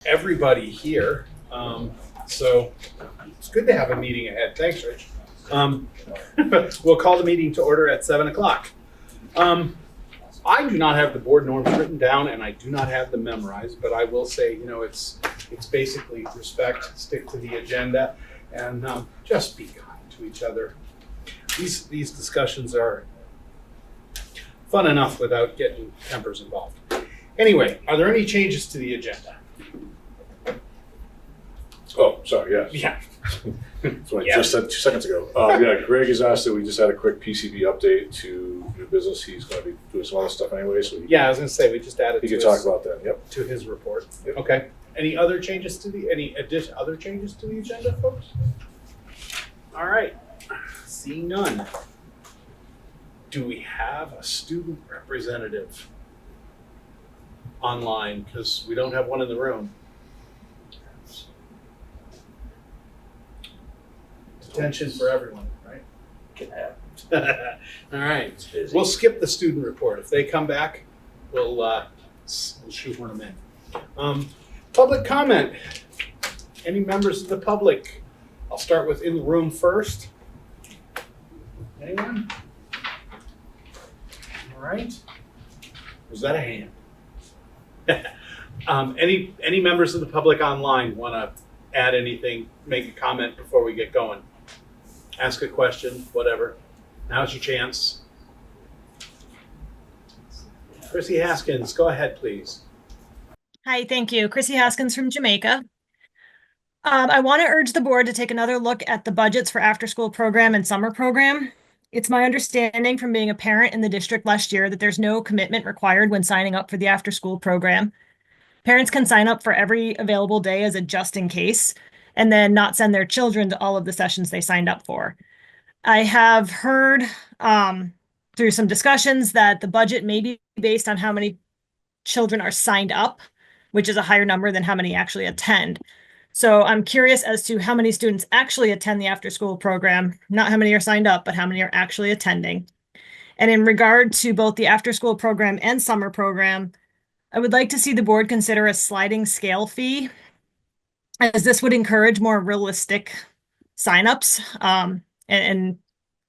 everybody here. So it's good to have a meeting ahead. Thanks, Rich. We'll call the meeting to order at 7 o'clock. I do not have the board norms written down, and I do not have them memorized, but I will say, it's basically respect, stick to the agenda, and just be kind to each other. These discussions are fun enough without getting tempers involved. Anyway, are there any changes to the agenda? Oh, sorry, yeah. Yeah. That's what I just said 2 seconds ago. Yeah, Greg has asked that we just had a quick PCB update to new business. He's going to be doing some other stuff anyway, so I was going to say we just added. He can talk about that. Yep. To his report. Yep. Okay. Any other changes to the other changes to the agenda, folks? All right. Seeing none. Do we have a student representative online? Because we don't have one in the room. Detention for everyone, right? Can have. All right. It's busy. We'll skip the student report. If they come back, we'll shoehorn them in. Public comment. Any members of the public? I'll start with in the room first. Anyone? All right. Was that a hand? Any members of the public online want to add anything, make a comment before we get going? Ask a question, whatever. Now's your chance. Chrissy Haskins, go ahead, please. Hi, thank you. Chrissy Haskins from Jamaica. I want to urge the board to take another look at the budgets for after-school program and summer program. It's my understanding from being a parent in the district last year that there's no commitment required when signing up for the after-school program. Parents can sign up for every available day as a just in case, and then not send their children to all of the sessions they signed up for. I have heard through some discussions that the budget may be based on how many children are signed up, which is a higher number than how many actually attend. So I'm curious as to how many students actually attend the after-school program, not how many are signed up, but how many are actually attending. And in regard to both the after-school program and summer program, I would like to see the board consider a sliding scale fee, as this would encourage more realistic signups and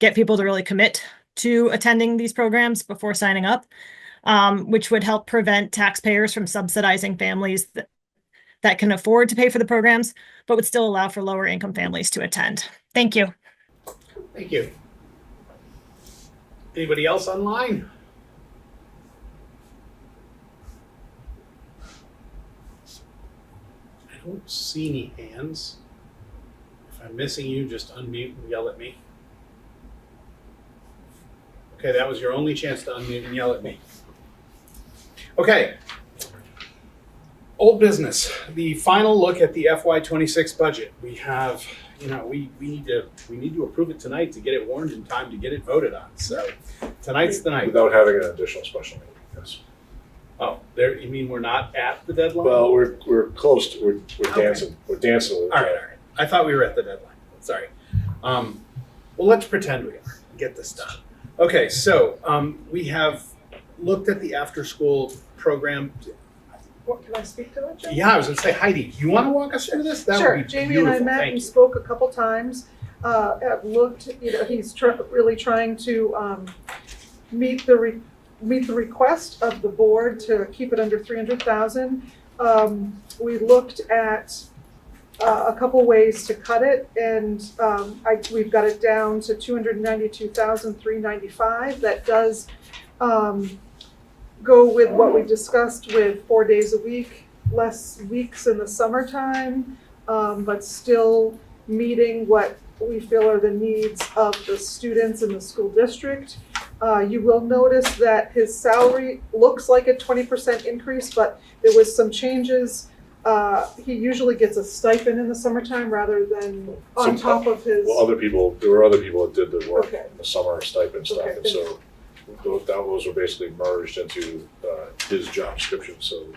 get people to really commit to attending these programs before signing up, which would help prevent taxpayers from subsidizing families that can afford to pay for the programs, but would still allow for lower income families to attend. Thank you. Thank you. Anybody else online? I don't see any hands. If I'm missing you, just unmute and yell at me. Okay, that was your only chance to unmute and yell at me. Okay. Old business, the final look at the FY26 budget. We have, we need to approve it tonight to get it warned in time to get it voted on. So tonight's the night. Without having an additional special meeting, yes. Oh, you mean we're not at the deadline? Well, we're close. We're dancing. We're dancing. All right. I thought we were at the deadline. Sorry. Well, let's pretend we are. Get this done. Okay, so we have looked at the after-school program. What, can I speak to it, Jamie? Yeah, I was going to say, Heidi, you want to walk us through this? That Sure. would be Jamie beautiful. and I met Thank and you. spoke a couple times. Have looked. He's really trying to meet the request of the board to keep it under 300,000. We looked at a couple ways to cut it, and we've got it down to 292,395. That does go with what we discussed with 4 days a week, less weeks in the summertime, but still meeting what we feel are the needs of the students in the school district. You will notice that his salary looks like a 20% increase, but there was some changes. He usually gets a stipend in the summertime rather than on top of his. Well, there were other people that did the work Okay. in the summer stipend stuff, Okay. and so those were basically merged into his job description. So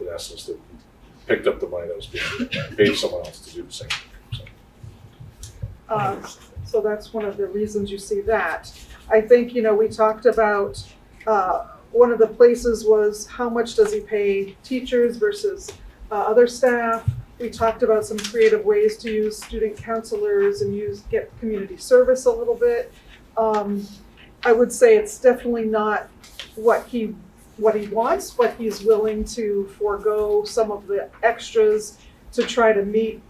in essence, that he picked up the money that was being paid someone else to do the same thing. So that's one of the reasons you see that. I think, we talked about, one of the places was how much does he pay teachers versus other staff. We talked about some creative ways to use student counselors and get community service a little bit. I would say it's definitely not what he wants, but he's willing to forego some of the extras to try to meet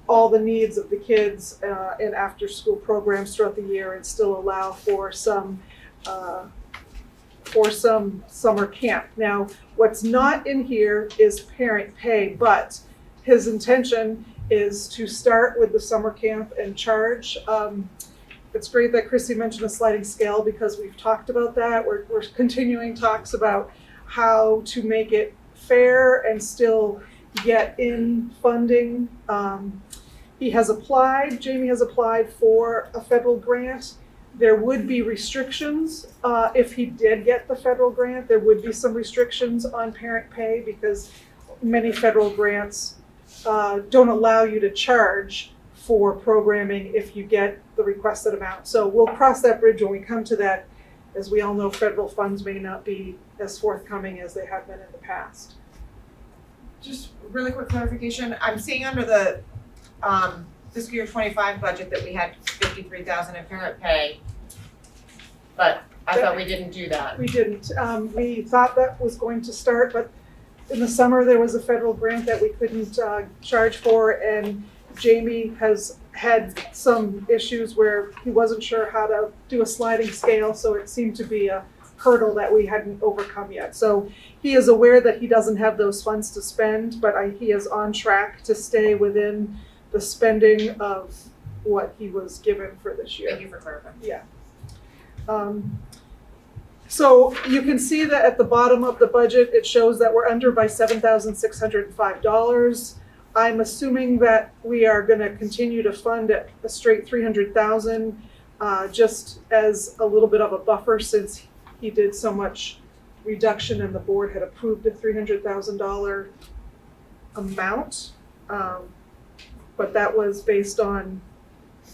all the needs of the kids in after-school programs throughout the year and still allow for some summer camp. Now, what's not in here is parent pay, but his intention is to start with the summer camp and charge. It's great that Chrissy mentioned a sliding scale because we've talked about that. We're continuing talks about how to make it fair and still get in funding. Jamie has applied for a federal grant. There would be restrictions if he did get the federal grant. There would be some restrictions on parent pay because many federal grants don't allow you to charge for programming if you get the requested amount. So we'll cross that bridge when we come to that. As we all know, federal funds may not be as forthcoming as they have been in the past. Just really quick clarification, I'm seeing under the fiscal year 25 budget that we had 53,000 in parent pay, but I thought we didn't do that. We didn't. We thought that was going to start, but in the summer there was a federal grant that we couldn't charge for, and Jamie has had some issues where he wasn't sure how to do a sliding scale, so it seemed to be a hurdle that we hadn't overcome yet. So he is aware that he doesn't have those funds to spend, but he is on track to stay within the spending of what he was given for this year. Thank you for clarifying. Yeah. So you can see that at the bottom of the budget, it shows that we're under by $7,605. I'm assuming that we are going to continue to fund at a straight $300,000, just as a little bit of a buffer since he did so much reduction and the board had approved a $300,000 amount. But that was based on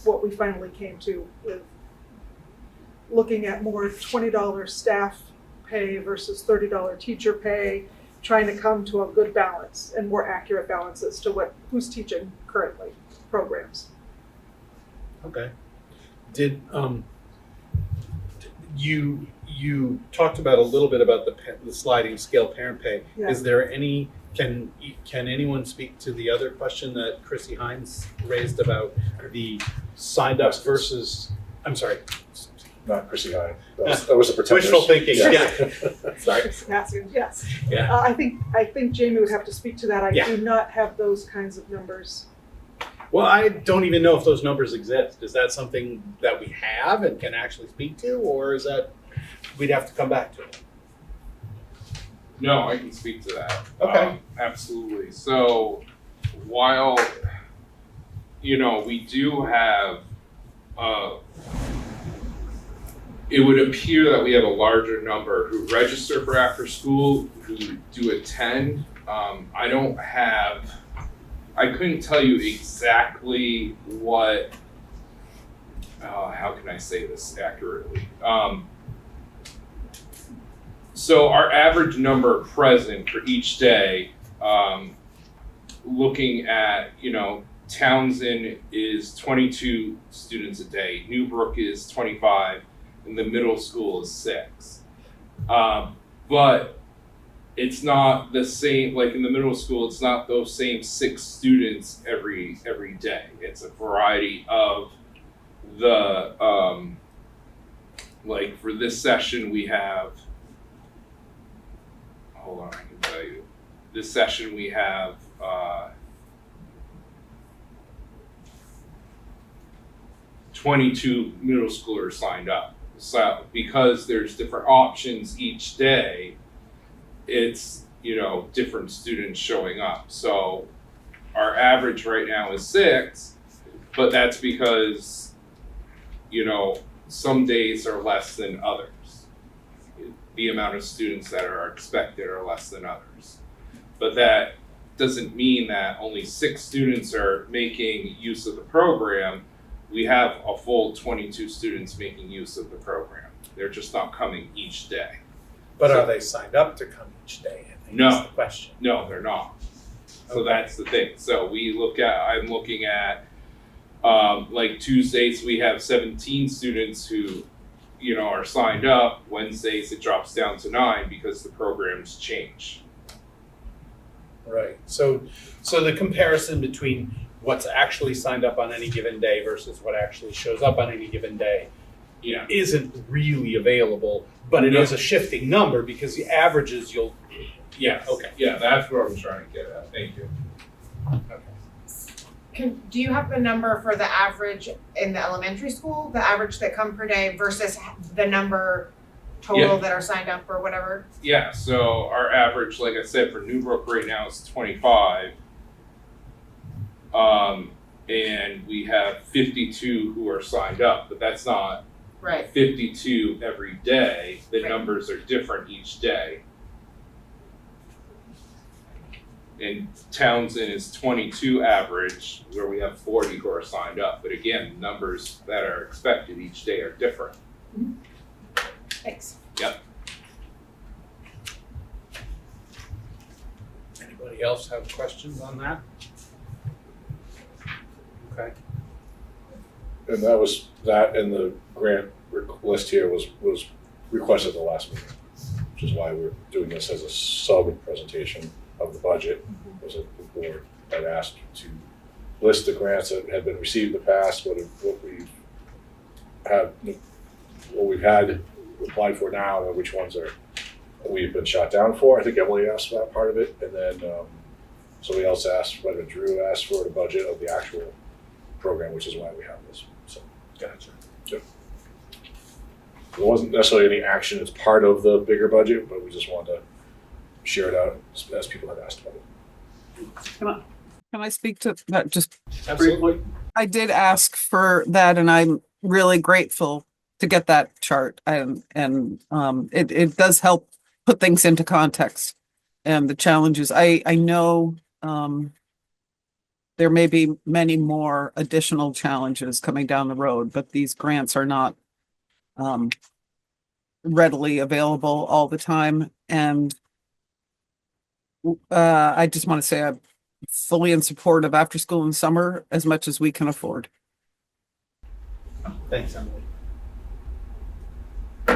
what we finally came to with looking at more $20 staff pay versus $30 teacher pay, trying to come to a good balance and more accurate balance as to who's teaching currently programs. Okay. Did you talked about a little bit about the sliding scale parent pay? Yeah. Is there any? Can anyone speak to the other question that Chrissy Hines raised about the signed up versus? I'm sorry. Not Chrissy Hine. That was a pretender. Wishful thinking. Yeah. Sorry. Yes. Yeah. I think Jamie would have to speak to that. I Yeah. do not have those kinds of numbers. Well, I don't even know if those numbers exist. Is that something that we have and can actually speak to, or is that we'd have to come back to it? No, I can speak to that. Okay. Absolutely. So while, we do have, it would appear that we have a larger number who register for after school, who do attend. I couldn't tell you exactly what, how can I say this accurately? So our average number present for each day, looking at, Townsend is 22 students a day, Newbrook is 25, and the middle school is 6. But it's not the same, like in the middle school, it's not those same 6 students every day. It's a variety of the, like for this session we have, hold on, I can tell you. This session we have 22 middle schoolers signed up. So because there's different options each day, it's different students showing up. So our average right now is 6, but that's because some days are less than others. The amount of students that are expected are less than others. But that doesn't mean that only 6 students are making use of the program. We have a full 22 students making use of the program. They're just not coming each day. But are they signed up to come each day? I think No. that's the question. No, they're not. So that's the thing. So I'm looking at, like Tuesdays, we have 17 students who, are signed up. Wednesdays, it drops down to 9 because the programs change. Right. So the comparison between what's actually signed up on any given day versus what actually shows up on any given day Yeah. isn't really available, but it is a shifting number because the averages Yes. Okay. Yeah, that's what I'm trying to get at. Thank you. Do you have the number for the average in the elementary school, the average that come per day versus the number total Yeah. that are signed up or whatever? Yeah, so our average, like I said, for Newbrook right now is 25. And we have 52 who are signed up, but that's not Right. 52 every day. The Right. numbers are different each day. And Townsend is 22 average, where we have 40 who are signed up. But again, numbers that are expected each day are different. Thanks. Anybody else have questions on that? Okay. And that and the grant list here was requested at the last meeting, which is why we're doing this as a sub-presentation of the budget. Was that the board had asked to list the grants that had been received in the past, what we've had applied for now, and which ones we've been shot down for. I think Emily asked for that part of it, and then somebody else asked, whether Drew asked for the budget of the actual program, which is why we have this. So Gotcha. there wasn't necessarily any action as part of the bigger budget, but we just wanted to share it out as people had asked about it. Can I speak to that just Absolutely. I did ask for that, and I'm really grateful to get that chart, and it does help put things into context and the challenges. I know there may be many more additional challenges coming down the road, but these grants are not readily available all the time, and I just want to say I'm fully in support of after school and summer as much as we can afford. Thanks, Emily. All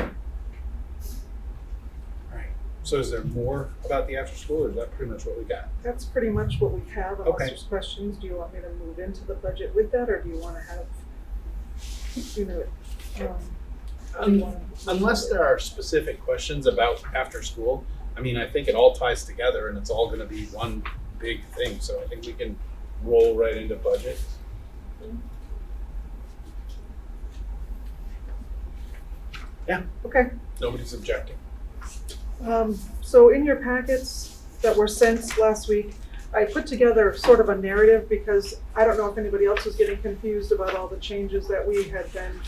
right. So is there more about the after school, or is that pretty much what we got? That's pretty much what we have. Unless Okay. there's questions, do you want me to move into the budget with that, or do you want to have, do you wanna- Unless there are specific questions about after school, I mean, I think it all ties together and it's all going to be one big thing. So I think we can roll right into budget. Yeah. Okay. Nobody's objecting. So in your packets that were sent last week, I put together sort of a narrative because I don't know if anybody else was getting confused about all the changes that we had been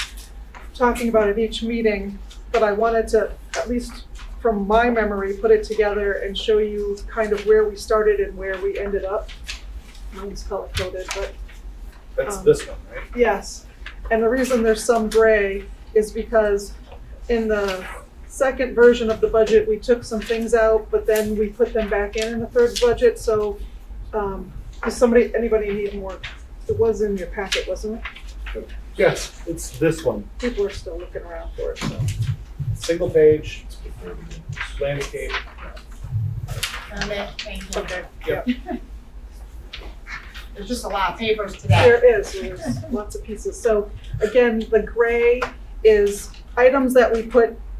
talking about at each meeting, but I wanted to, at least from my memory, put it together and show you kind of where we started and where we ended up. Mine's color coded, but That's this one, right? yes. And the reason there's some gray is because in the second version of the budget, we took some things out, but then we put them back in the third budget. So does anybody need more? It was in your packet, wasn't it? Yes, it's this one. People are still looking around for it, so. Single page, landscape. Thank you. Okay. Yep. There's just a lot of papers today. There is, there's lots of pieces. So again, the gray is items that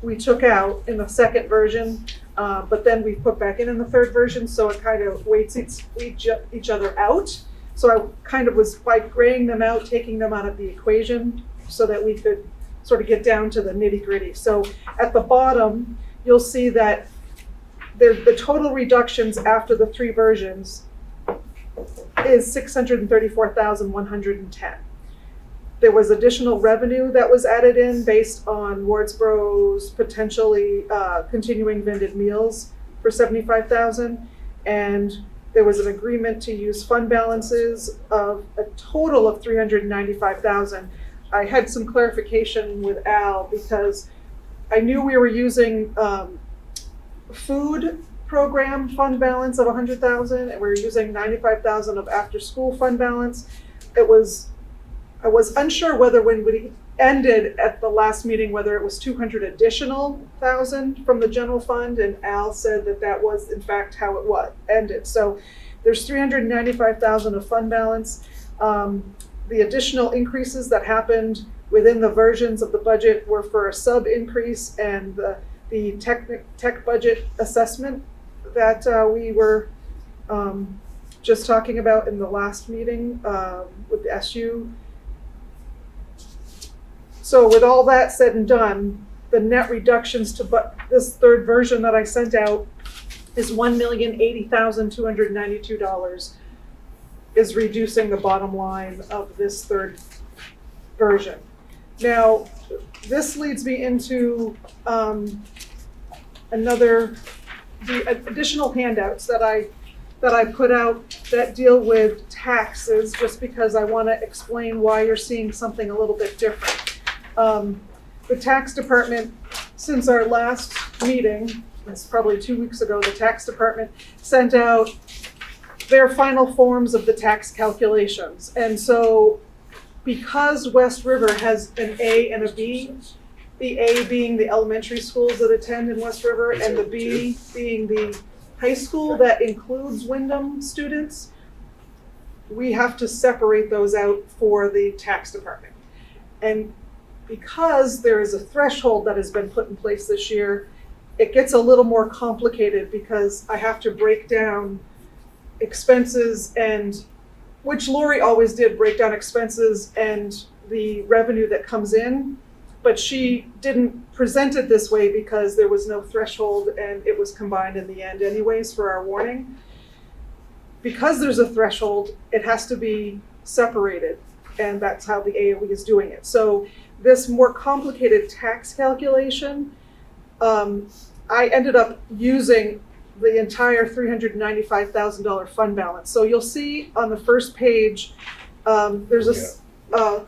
we took out in the second version, but then we put back in the third version, so it kind of weights each other out. So I kind of was, by graying them out, taking them out of the equation so that we could sort of get down to the nitty gritty. So at the bottom, you'll see that the total reductions after the three versions is 634,110. There was additional revenue that was added in based on Wardsboro's potentially continuing vended meals for 75,000, and there was an agreement to use fund balances of a total of 395,000. I had some clarification with Al because I knew we were using food program fund balance of 100,000, and we're using 95,000 of after-school fund balance. I was unsure whether when we ended at the last meeting, whether it was 200 additional thousand from the general fund, and Al said that that was in fact how it ended. So there's 395,000 of fund balance. The additional increases that happened within the versions of the budget were for a sub increase and the tech budget assessment that we were just talking about in the last meeting with the SU. So with all that said and done, the net reductions to this third version that I sent out is $1,080,292 is reducing the bottom line of this third version. Now, this leads me into the additional handouts that I put out that deal with taxes, just because I want to explain why you're seeing something a little bit different. The tax department, since our last meeting, it's probably 2 weeks ago, the tax department sent out their final forms of the tax calculations. And so because West River has an A and a B, the A being the elementary schools that attend in West River, and the B being the high school that includes Wyndham students, we have to separate those out for the tax department. And because there is a threshold that has been put in place this year, it gets a little more complicated because I have to break down expenses, and which Lori always did, break down expenses and the revenue that comes in, but she didn't present it this way because there was no threshold and it was combined in the end anyways for our warning. Because there's a threshold, it has to be separated, and that's how the AOE is doing it. So this more complicated tax calculation, I ended up using the entire $395,000 fund balance. So you'll see on the first page, there's a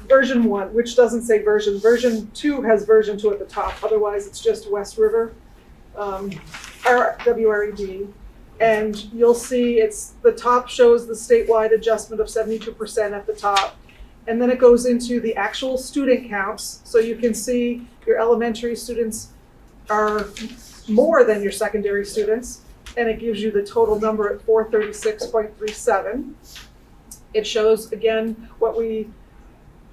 version 1, which doesn't say version. Version 2 has version 2 at the top. Otherwise, it's just West River, WRED. And you'll see the top shows the statewide adjustment of 72% at the top. And then it goes into the actual student counts. So you can see your elementary students are more than your secondary students, and it gives you the total number at 436.37. It shows, again, what we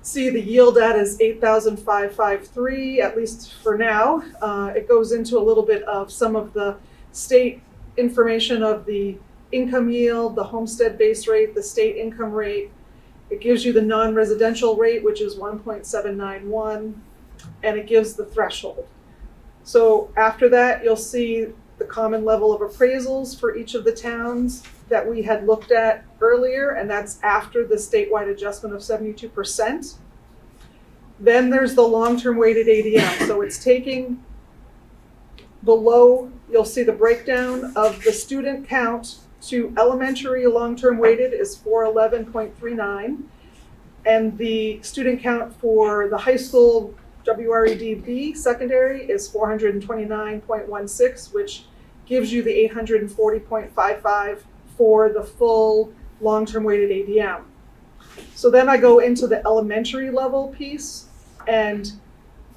see the yield at is 8,553, at least for now. It goes into a little bit of some of the state information of the income yield, the homestead base rate, the state income rate. It gives you the non-residential rate, which is 1.791, and it gives the threshold. So after that, you'll see the common level of appraisals for each of the towns that we had looked at earlier, and that's after the statewide adjustment of 72%. Then there's the long-term weighted ADM. So it's taking below, you'll see the breakdown of the student count to elementary long-term weighted is 411.39, and the student count for the high school WRED-B secondary is 429.16, which gives you the 840.55 for the full long-term weighted ADM. So then I go into the elementary level piece, and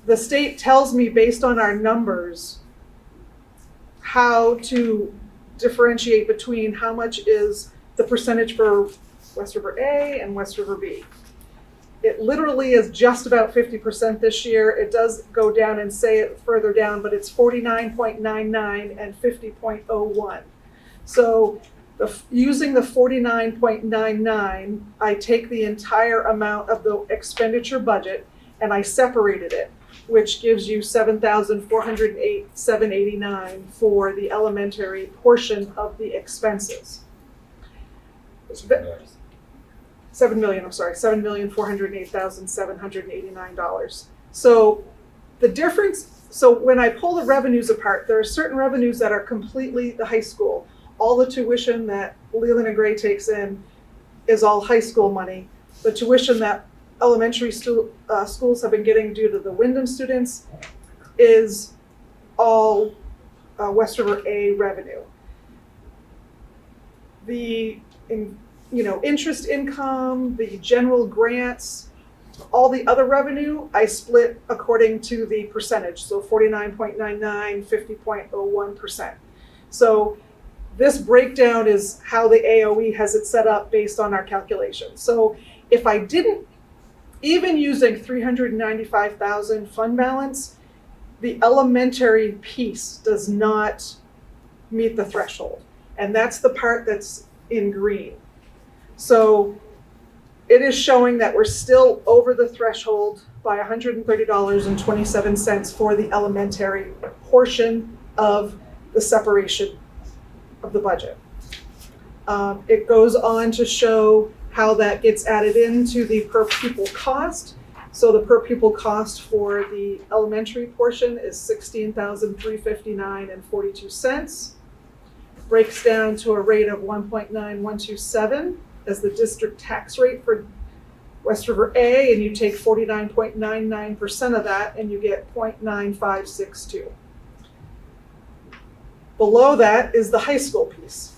the state tells me based on our numbers how to differentiate between how much is the percentage for West River A and West River B. It literally is just about 50% this year. It does go down and say it further down, but it's 49.99 and 50.01. So using the 49.99, I take the entire amount of the expenditure budget and I separated it, which gives you $7,408,789 for the elementary portion of the expenses. $7,408,789. So the difference, so when I pull the revenues apart, there are certain revenues that are completely the high school. All the tuition that Leland and Gray takes in is all high school money. The tuition that elementary schools have been getting due to the Wyndham students is all West River A revenue. The interest income, the general grants, all the other revenue, I split according to the percentage. So 49.99, 50.01%. So this breakdown is how the AOE has it set up based on our calculations. So if I didn't, even using 395,000 fund balance, the elementary piece does not meet the threshold. And that's the part that's in green. So it is showing that we're still over the threshold by $130.27 for the elementary portion of the separation of the budget. It goes on to show how that gets added into the per pupil cost. So the per pupil cost for the elementary portion is $16,359.42. Breaks down to a rate of 1.9127 as the district tax rate for West River A, and you take 49.99% of that and you get 0.9562. Below that is the high school piece.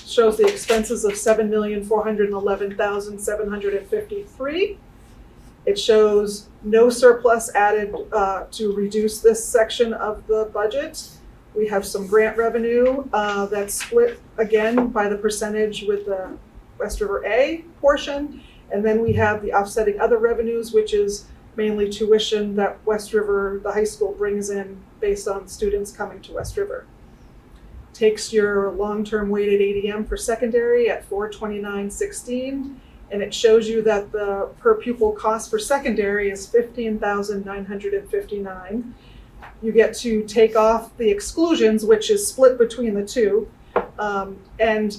Shows the expenses of $7,411,753. It shows no surplus added to reduce this section of the budget. We have some grant revenue that's split again by the percentage with the West River A portion. And then we have the offsetting other revenues, which is mainly tuition that West River, the high school, brings in based on students coming to West River. Takes your long-term weighted ADM for secondary at 429.16, and it shows you that the per pupil cost for secondary is $15,959. You get to take off the exclusions, which is split between the two, and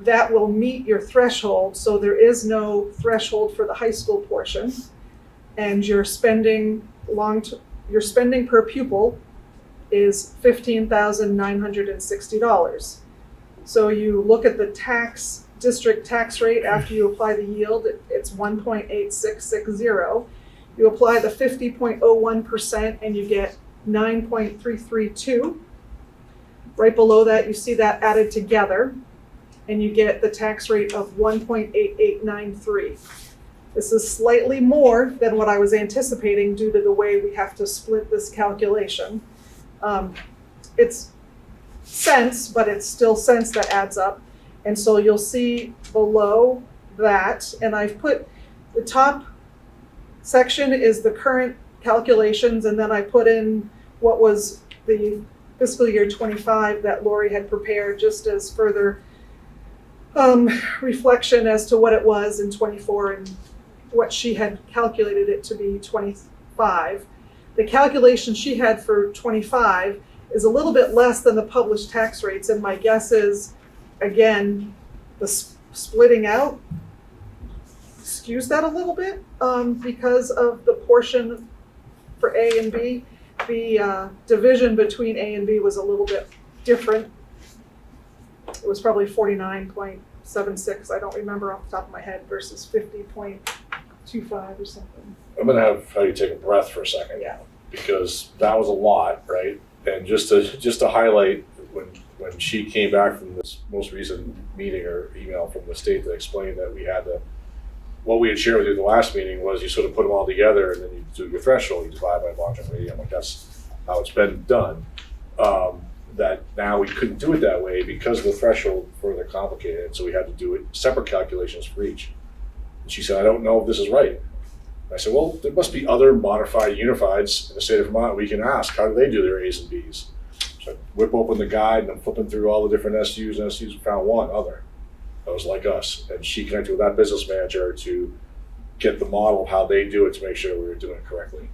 that will meet your threshold. So there is no threshold for the high school portion, and your spending per pupil is $15,960. So you look at the district tax rate after you apply the yield, it's 1.8660. You apply the 50.01% and you get 9.332. Right below that, you see that added together and you get the tax rate of 1.8893. This is slightly more than what I was anticipating due to the way we have to split this calculation. It's cents, but it's still cents that adds up. And so you'll see below that, and I've put the top section is the current calculations, and then I put in what was the fiscal year 25 that Lori had prepared just as further reflection as to what it was in 24 and what she had calculated it to be 25. The calculation she had for 25 is a little bit less than the published tax rates, and my guess is, again, the splitting out skews that a little bit because of the portion for A and B. The division between A and B was a little bit different. It was probably 49.76, I don't remember off the top of my head, versus 50.25 or something. I'm gonna have you take a breath for a second. Yeah. Because that was a lot, right? And just to highlight, when she came back from this most recent meeting or email from the state that explained that we had what we had shared with you in the last meeting was you sort of put them all together and then you do your threshold, you divide by long-term weighted. I'm like, that's how it's been done. That now we couldn't do it that way because the threshold further complicated, so we had to do it separate calculations for each. And she said, I don't know if this is right. I said, well, there must be other modified unifieds in the state of Vermont we can ask. How do they do their A's and B's? So I whip open the guide and I'm flipping through all the different SUs and SUs, found one other that was like us. And she connected with that business manager to get the model of how they do it to make sure we were doing it correctly.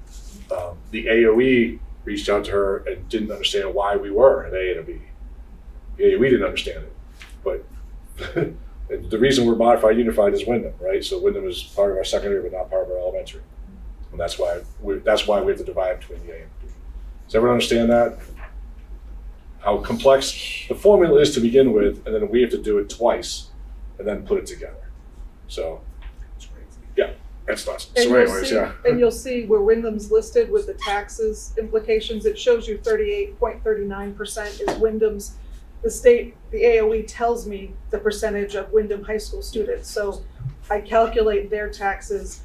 The AOE reached out to her and didn't understand why we were an A and a B. The AOE didn't understand it, but the reason we're modified unified is Wyndham, right? So Wyndham is part of our secondary, but not part of our elementary, and that's why we have to divide between the A and B. Does everyone understand that? How complex the formula is to begin with, and then we have to do it twice, and then put it together. So, yeah, It's not. And So you'll anyways, see, yeah. and you'll see where Wyndham's listed with the taxes implications, it shows you 38.39% is Wyndham's. The state, the AOE tells me the percentage of Wyndham High School students. So I calculate their taxes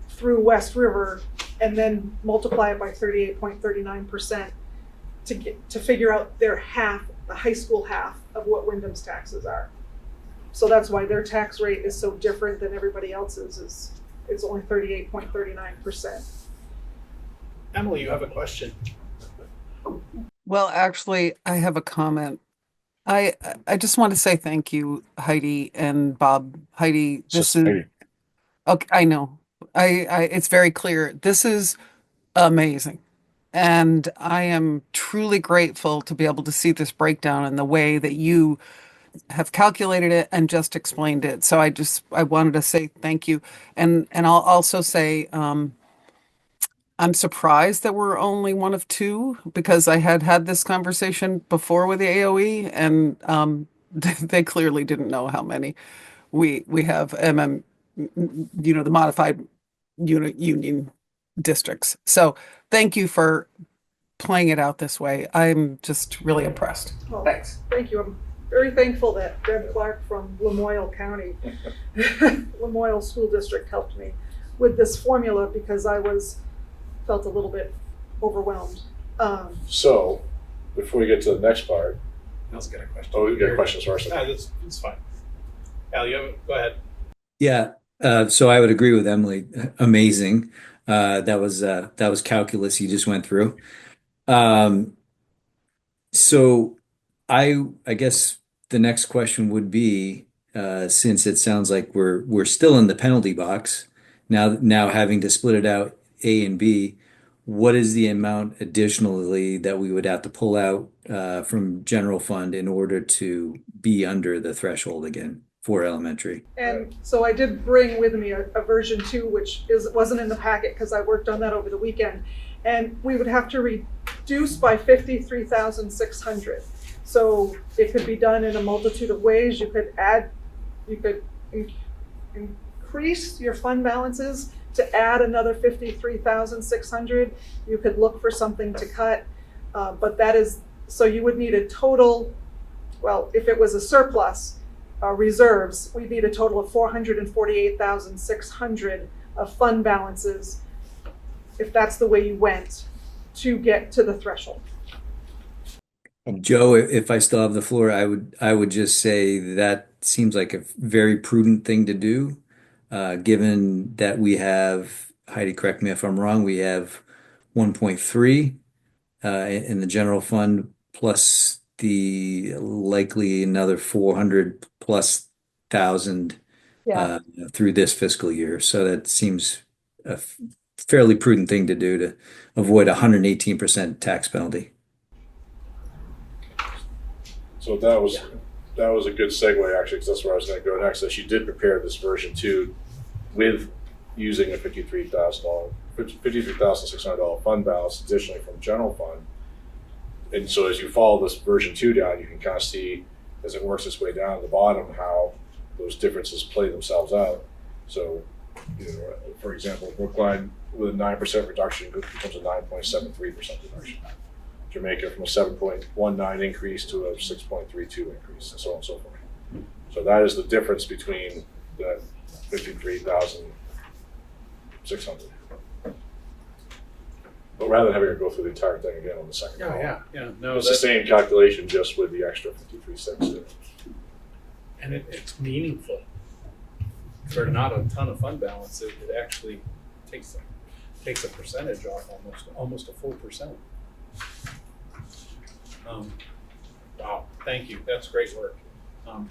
through West River and then multiply it by 38.39% to figure out their half, the high school half of what Wyndham's taxes are. So that's why their tax rate is so different than everybody else's, is it's only 38.39%. Emily, you have a question? Well, actually, I have a comment. I just want to say thank you, Heidi and Bob. Heidi, this is Hey, okay. I know. It's very clear. This is amazing. And I am truly grateful to be able to see this breakdown in the way that you have calculated it and just explained it. So I wanted to say thank you. And I'll also say, I'm surprised that we're only one of two because I had this conversation before with the AOE and they clearly didn't know how many we have the modified unit union districts. So thank you for playing it out this way. I'm just really impressed. Well, Thanks. thank you. I'm very thankful that Deb Clark from Lamoille County, Lamoille School District helped me with this formula because I felt a little bit overwhelmed. so before we get to the next part, Al's got a question. oh, we got questions first. That's fine. Al, go ahead. Yeah, so I would agree with Emily. Amazing. That was calculus you just went through. So I guess the next question would be, since it sounds like we're still in the penalty box now having to split it out A and B, what is the amount additionally that we would have to pull out from general fund in order to be under the threshold again for elementary? And so I did bring with me a version 2, which wasn't in the packet because I worked on that over the weekend. And we would have to reduce by 53,600. So it could be done in a multitude of ways. You could increase your fund balances to add another 53,600. You could look for something to cut, but so you would need a total, well, if it was a surplus, reserves, we'd need a total of 448,600 of fund balances, if that's the way you went, to get to the threshold. Joe, if I still have the floor, I would just say that seems like a very prudent thing to do, given that we have, Heidi, correct me if I'm wrong, we have 1.3 in the general fund plus the likely another 400 plus thousand through this fiscal year. So that seems a fairly prudent thing to do to avoid 118% tax penalty. So that was a good segue actually, because that's where I was going to go next. That she did prepare this version 2 with using a $53,600 fund balance additionally from general fund. And so as you follow this version 2 down, you can kind of see as it works its way down at the bottom how those differences play themselves out. So, for example, Brookline with a 9% reduction becomes a 9.73% reduction. Jamaica from a 7.19 increase to a 6.32 increase, and so on and so forth. So that is the difference between the 53,600. But rather than having her go through the entire thing again on the second call, No, it's the same calculation just with the extra 53,600. and it's meaningful. For not a ton of fund balance, it actually takes a percentage off, almost a full percent. Wow, thank you. That's great work. I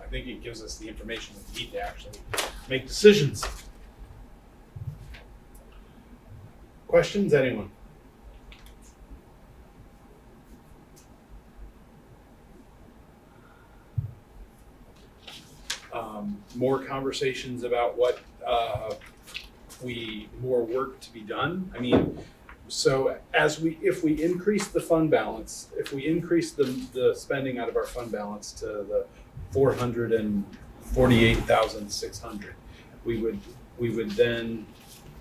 think it gives us the information we need to actually make decisions. Questions, anyone? More conversations about what more work to be done. I mean, so if we increase the fund balance, if we increase the spending out of our fund balance to the 448,600, we would we would then,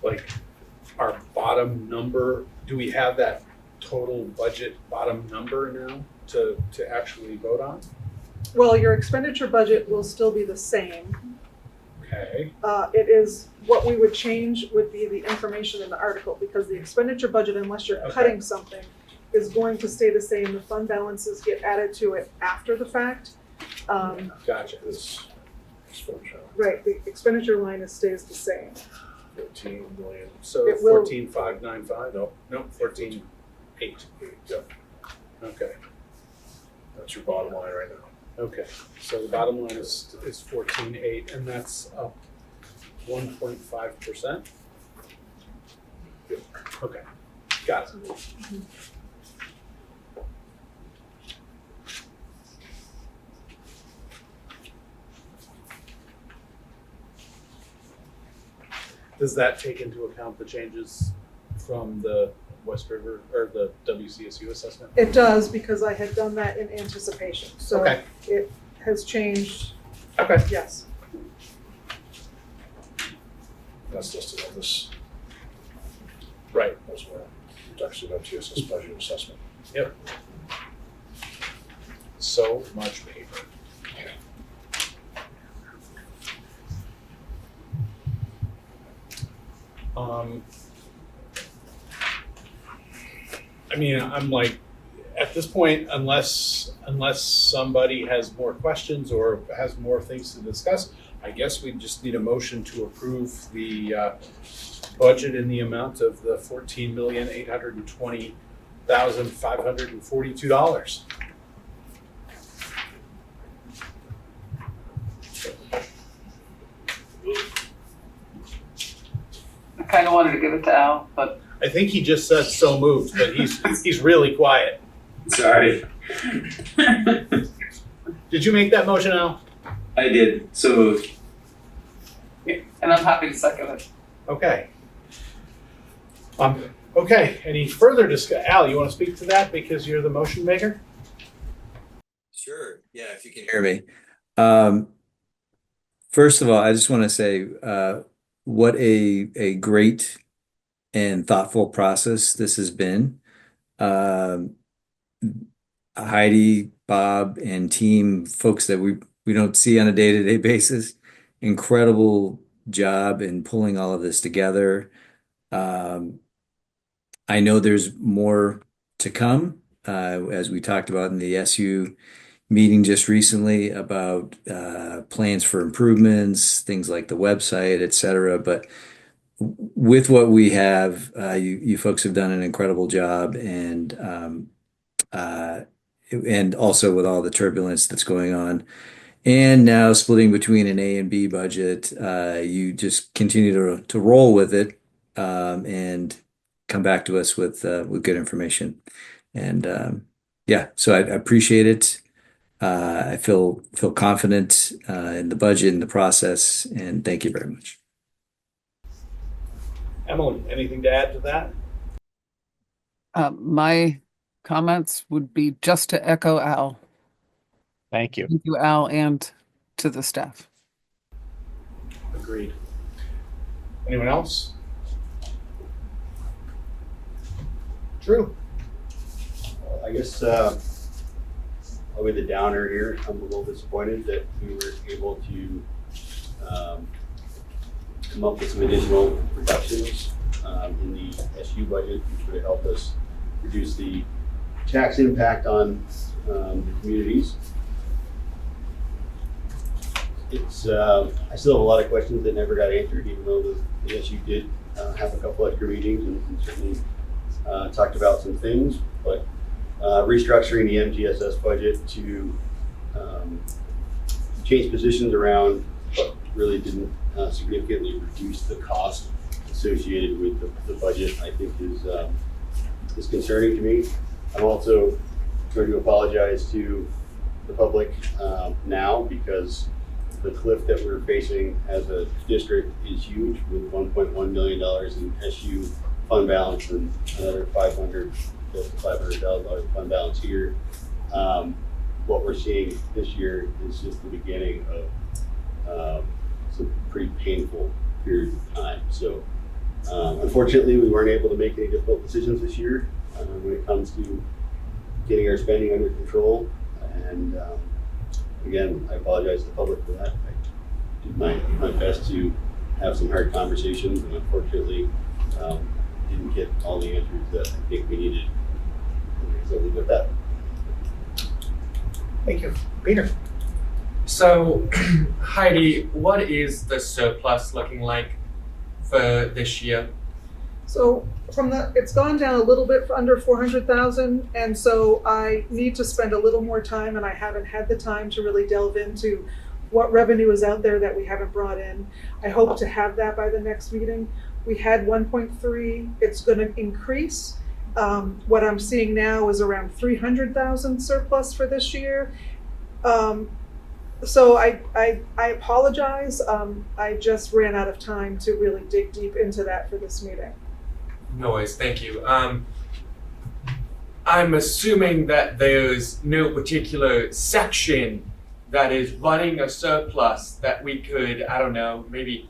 like, our bottom number, do we have that total budget bottom number now to actually vote on? Well, your expenditure budget will still be the same. Okay, It is, what we would change would be the information in the article, because the expenditure budget, unless you're Okay. cutting something, is going to stay the same. The fund balances get added to it after the fact. gotcha. This function, Right, the expenditure line stays the same. 14 million. So It will- 14,595? No, No, 14,800. Yep, Okay, that's your bottom line right now. okay. So the bottom line is 14,800, and that's up 1.5%? Okay, got it. Does that take into account the changes from the West River, or the WCSU assessment? It does, because I had done that in anticipation, so Okay. it has changed, Okay. yes. That's listed on this Right. as well. It's actually an MTSS budget assessment. Yep. So much paper. I mean, I'm like, at this point, unless somebody has more questions or has more things to discuss, I guess we just need a motion to approve the budget in the amount of the $14,820,542. I kind of wanted to give it to Al, but I think he just said so moved, but he's really quiet. Sorry. Did you make that motion, Al? I did. So moved. and I'm happy to second it. Okay. Okay, any further discuss, Al, you want to speak to that because you're the motion maker? Sure. Yeah, if you can hear me. First of all, I just want to say what a great and thoughtful process this has been. Heidi, Bob, and team, folks that we don't see on a day-to-day basis, incredible job in pulling all of this together. I know there's more to come, as we talked about in the SU meeting just recently about plans for improvements, things like the website, et cetera. But with what we have, you folks have done an incredible job, and also with all the turbulence that's going on, and now splitting between an A and B budget, you just continue to roll with it, and come back to us with good information. And yeah, so I appreciate it. I feel confident in the budget and the process, and thank you very much. Emily, anything to add to that? My comments would be just to echo Al. Thank you. Thank you, Al, and to the staff. Agreed. Anyone else? Drew? I guess probably the downer here, I'm a little disappointed that we were able to come up with some additional reductions in the SU budget, which would have helped us reduce the tax impact on the communities. It's I still have a lot of questions that never got answered, even though the SU did have a couple extra meetings and certainly talked about some things, but restructuring the MTSS budget to change positions around, but really didn't significantly reduce the cost associated with the budget, I think is concerning to me. I'm also going to apologize to the public now, because the cliff that we're facing as a district is huge, with $1.1 million in SU fund balance and another $500,000 fund balance here. What we're seeing this year is just the beginning of some pretty painful period of time. So unfortunately, we weren't able to make any difficult decisions this year when it comes to getting our spending under control. And again, I apologize to the public for that. I did my best to have some hard conversations, and unfortunately didn't get all the answers that I think we needed. So leave it at that. Thank you. Peter? So, Heidi, what is the surplus looking like for this year? So it's gone down a little bit under 400,000, and so I need to spend a little more time, and I haven't had the time to really delve into what revenue is out there that we haven't brought in. I hope to have that by the next meeting. We had 1.3, it's gonna increase. What I'm seeing now is around 300,000 surplus for this year. So I apologize. I just ran out of time to really dig deep into that for this meeting. No worries, thank you. I'm assuming that there's no particular section that is running a surplus that we could, I don't know, maybe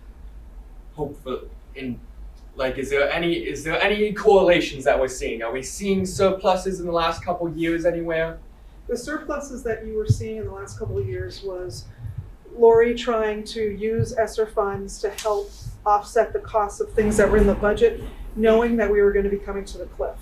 hope for in, like, is there any correlations that we're seeing? Are we seeing surpluses in the last couple of years anywhere? The surpluses that you were seeing in the last couple of years was Lori trying to use ESSER funds to help offset the costs of things that were in the budget, knowing that we were going to be coming to the cliff.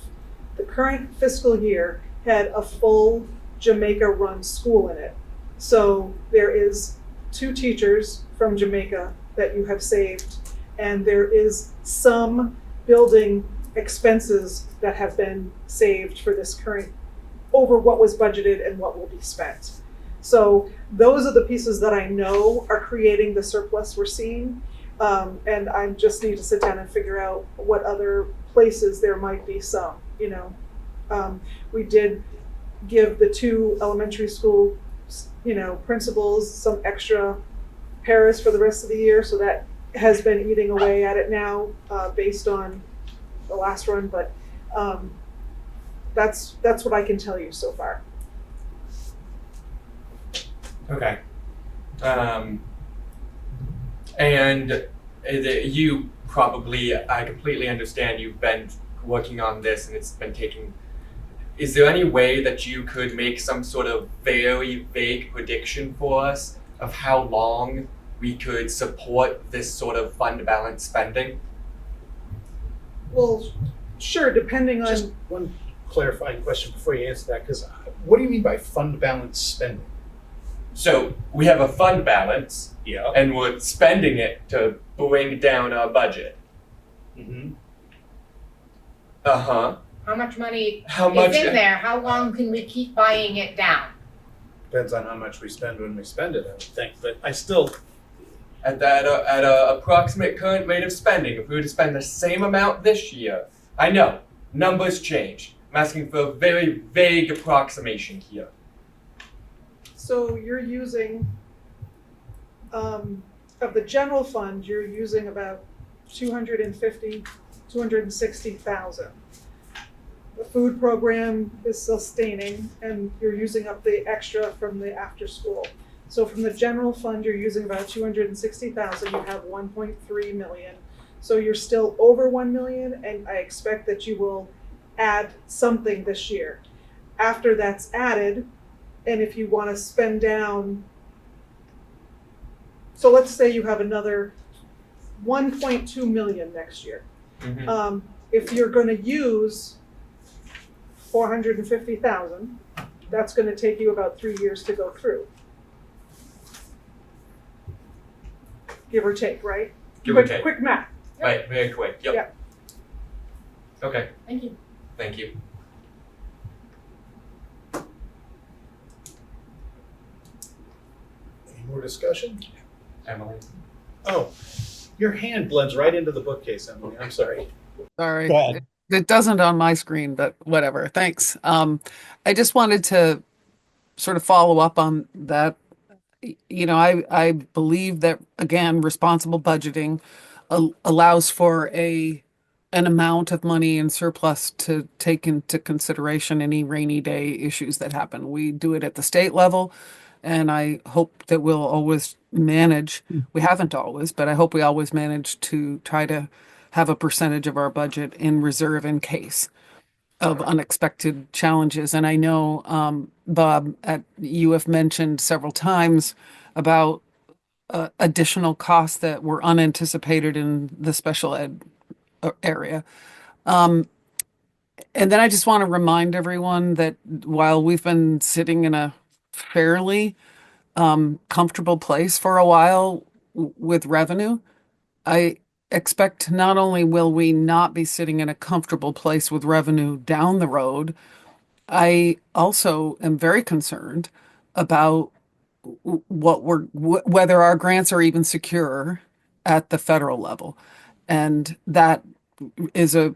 The current fiscal year had a full Jamaica run school in it. So there is 2 teachers from Jamaica that you have saved, and there is some building expenses that have been saved for this current, over what was budgeted and what will be spent. So those are the pieces that I know are creating the surplus we're seeing. And I just need to sit down and figure out what other places there might be some, you know. We did give the 2 elementary school, you know, principals some extra paras for the rest of the year. So that has been eating away at it now based on the last run. But that's what I can tell you so far. Okay. And you probably, I completely understand you've been working on this and it's been taking, is there any way that you could make some sort of very vague prediction for us of how long we could support this sort of fund balance spending? Well, sure, depending on. Just one clarifying question before you answer that, because what do you mean by fund balance spending? So we have a fund balance, Yeah. and we're spending it to bring down our budget. Mm-hmm. Uh-huh. How much money How is much? in there? How long can we keep buying it down? Depends on how much we spend when we spend it, I would think. But I still, At a approximate current rate of spending, if we were to spend the same amount this year, I know, numbers change. I'm asking for a very vague approximation here. So you're using, of the general fund, you're using about 260,000. The food program is sustaining, and you're using up the extra from the after school. So from the general fund, you're using about 260,000. You have 1.3 million. So you're still over 1 million, and I expect that you will add something this year. After that's added, and if you want to spend down, so let's say you have another 1.2 million next year. Mm-hmm. If you're going to use 450,000, that's going to take you about 3 years to go through. Give or take, right? Give or take. Quick math. Right, very quick. Yep. Yeah. Okay, Thank you. thank you. any more discussion? Emily? Oh, your hand blends right into the bookcase, Emily. I'm sorry. Sorry. Go ahead. It doesn't on my screen, but whatever. Thanks. I just wanted to sort of follow up on that. You know, I believe that, again, responsible budgeting allows for an amount of money in surplus to take into consideration any rainy day issues that happen. We do it at the state level, and I hope that we'll always manage, we haven't always, but I hope we always manage to try to have a percentage of our budget in reserve in case of unexpected challenges. And I know, Bob, you have mentioned several times about additional costs that were unanticipated in the special ed area. And then I just want to remind everyone that while we've been sitting in a fairly comfortable place for a while with revenue, I expect not only will we not be sitting in a comfortable place with revenue down the road, I also am very concerned about whether our grants are even secure at the federal level. And that is a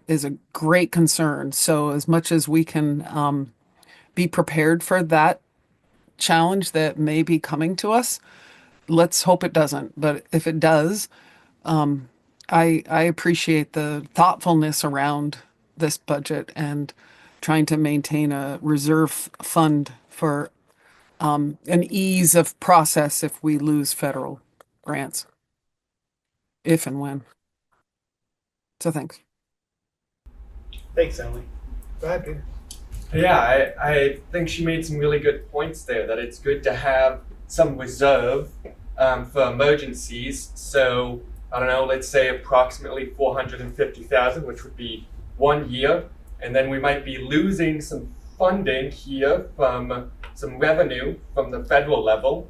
great concern. So as much as we can be prepared for that challenge that may be coming to us, let's hope it doesn't. But if it does, I appreciate the thoughtfulness around this budget and trying to maintain a reserve fund for an ease of process if we lose federal grants, if and when. So thanks. Thanks, Emily. Go ahead, Peter. Yeah, I think she made some really good points there, that it's good to have some reserve for emergencies. So, I don't know, let's say approximately 450,000, which would be 1 year. And then we might be losing some funding here from some revenue from the federal level.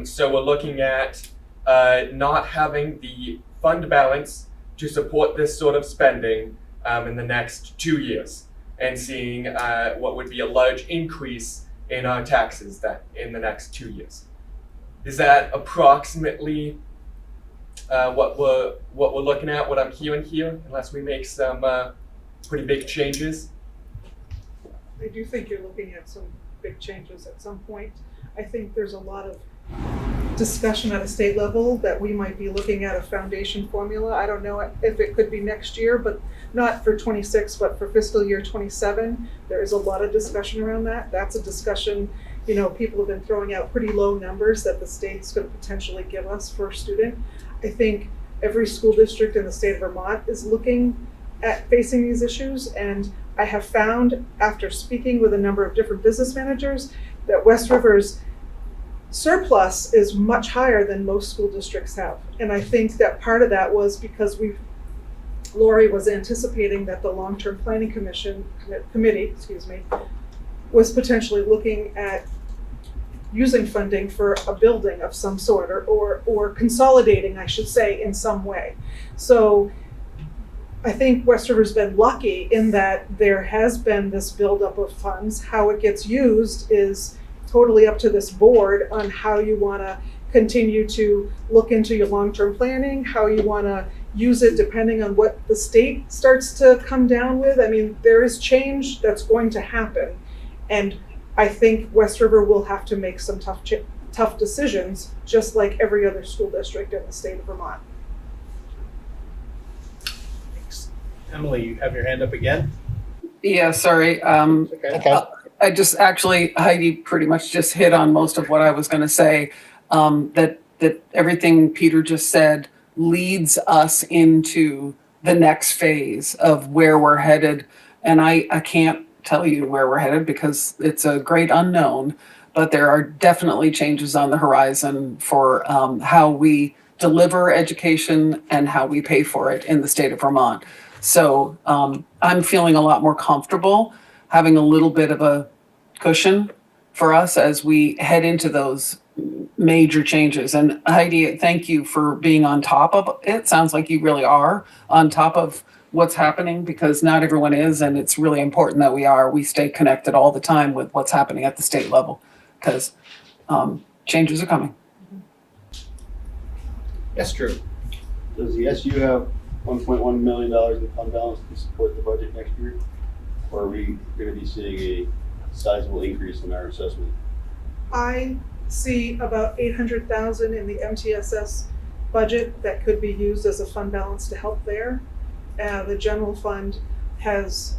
So we're looking at not having the fund balance to support this sort of spending in the next 2 years, and seeing what would be a large increase in our taxes in the next 2 years. Is that approximately what we're looking at, what I'm hearing here, unless we make some pretty big changes? I do think you're looking at some big changes at some point. I think there's a lot of discussion at a state level that we might be looking at a foundation formula. I don't know if it could be next year, but not for 26, but for fiscal year 27. There is a lot of discussion around that. That's a discussion, people have been throwing out pretty low numbers that the state's going to potentially give us per student. I think every school district in the state of Vermont is looking at facing these issues, and I have found, after speaking with a number of different business managers, that West River's surplus is much higher than most school districts have. And I think that part of that was because Lori was anticipating that the long-term planning committee was potentially looking at using funding for a building of some sort, or consolidating, I should say, in some way. So I think West River's been lucky in that there has been this buildup of funds. How it gets used is totally up to this board on how you want to continue to look into your long-term planning, how you want to use it depending on what the state starts to come down with. I mean, there is change that's going to happen. And I think West River will have to make some tough decisions, just like every other school district in the state of Vermont. Thanks. Emily, you have your hand up again? Yeah, sorry. Okay. I just actually, Heidi pretty much just hit on most of what I was going to say. That everything Peter just said leads us into the next phase of where we're headed. And I can't tell you where we're headed because it's a great unknown, but there are definitely changes on the horizon for how we deliver education and how we pay for it in the state of Vermont. So I'm feeling a lot more comfortable having a little bit of a cushion for us as we head into those major changes. And Heidi, thank you for being on top of it. Sounds like you really are on top of what's happening, because not everyone is, and it's really important that we stay connected all the time with what's happening at the state level, because changes are coming. Yes, Drew. Does the SU have $1.1 million in fund balance to support the budget next year? Or are we going to be seeing a sizable increase in our assessment? I see about $800,000 in the MTSS budget that could be used as a fund balance to help there. The general fund has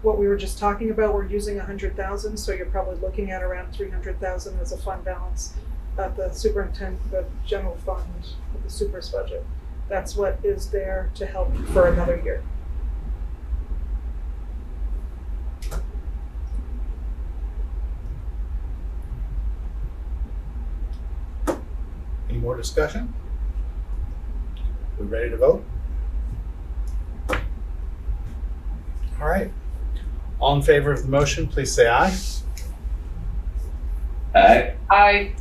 what we were just talking about. We're using $100,000, so you're probably looking at around $300,000 as a fund balance at the superintendent, the general fund, with the super's budget. That's what is there to help for another year. Any more discussion? We ready to vote? All right. All in favor of the motion, please say aye. Aye. I,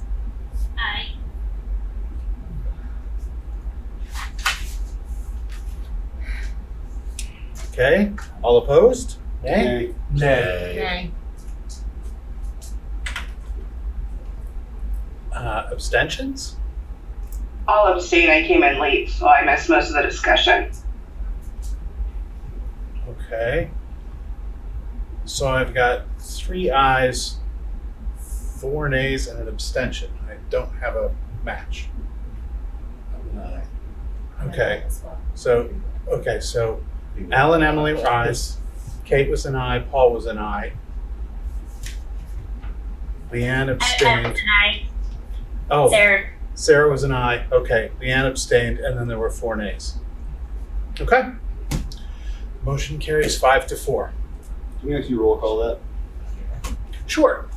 Okay, all opposed? Nay? Nay. okay, Abstentions? I'll abstain. I came in late, so I missed most of the discussion. Okay. So I've got 3 ayes, 4 nays, and an abstention. I don't have a match. Okay, so Al and Emily were ayes, Kate was an aye, Paul was an aye. Leanne abstained. Oh, Sarah was an aye. Okay, Leanne abstained, and then there were 4 nays. Okay. Motion carries 5-4. Can we actually roll call that? Sure.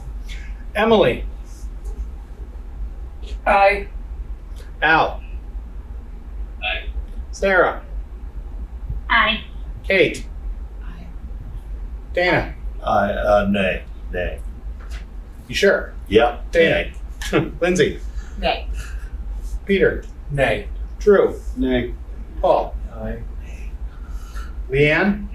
Emily, I, Al, Aye. Sarah, Aye. Kate, Dana. Nay. Nay. You sure? Yeah. Dana. Lindsay, nay. Peter, Nay. Drew, Nay. Paul, Aye. Leanne,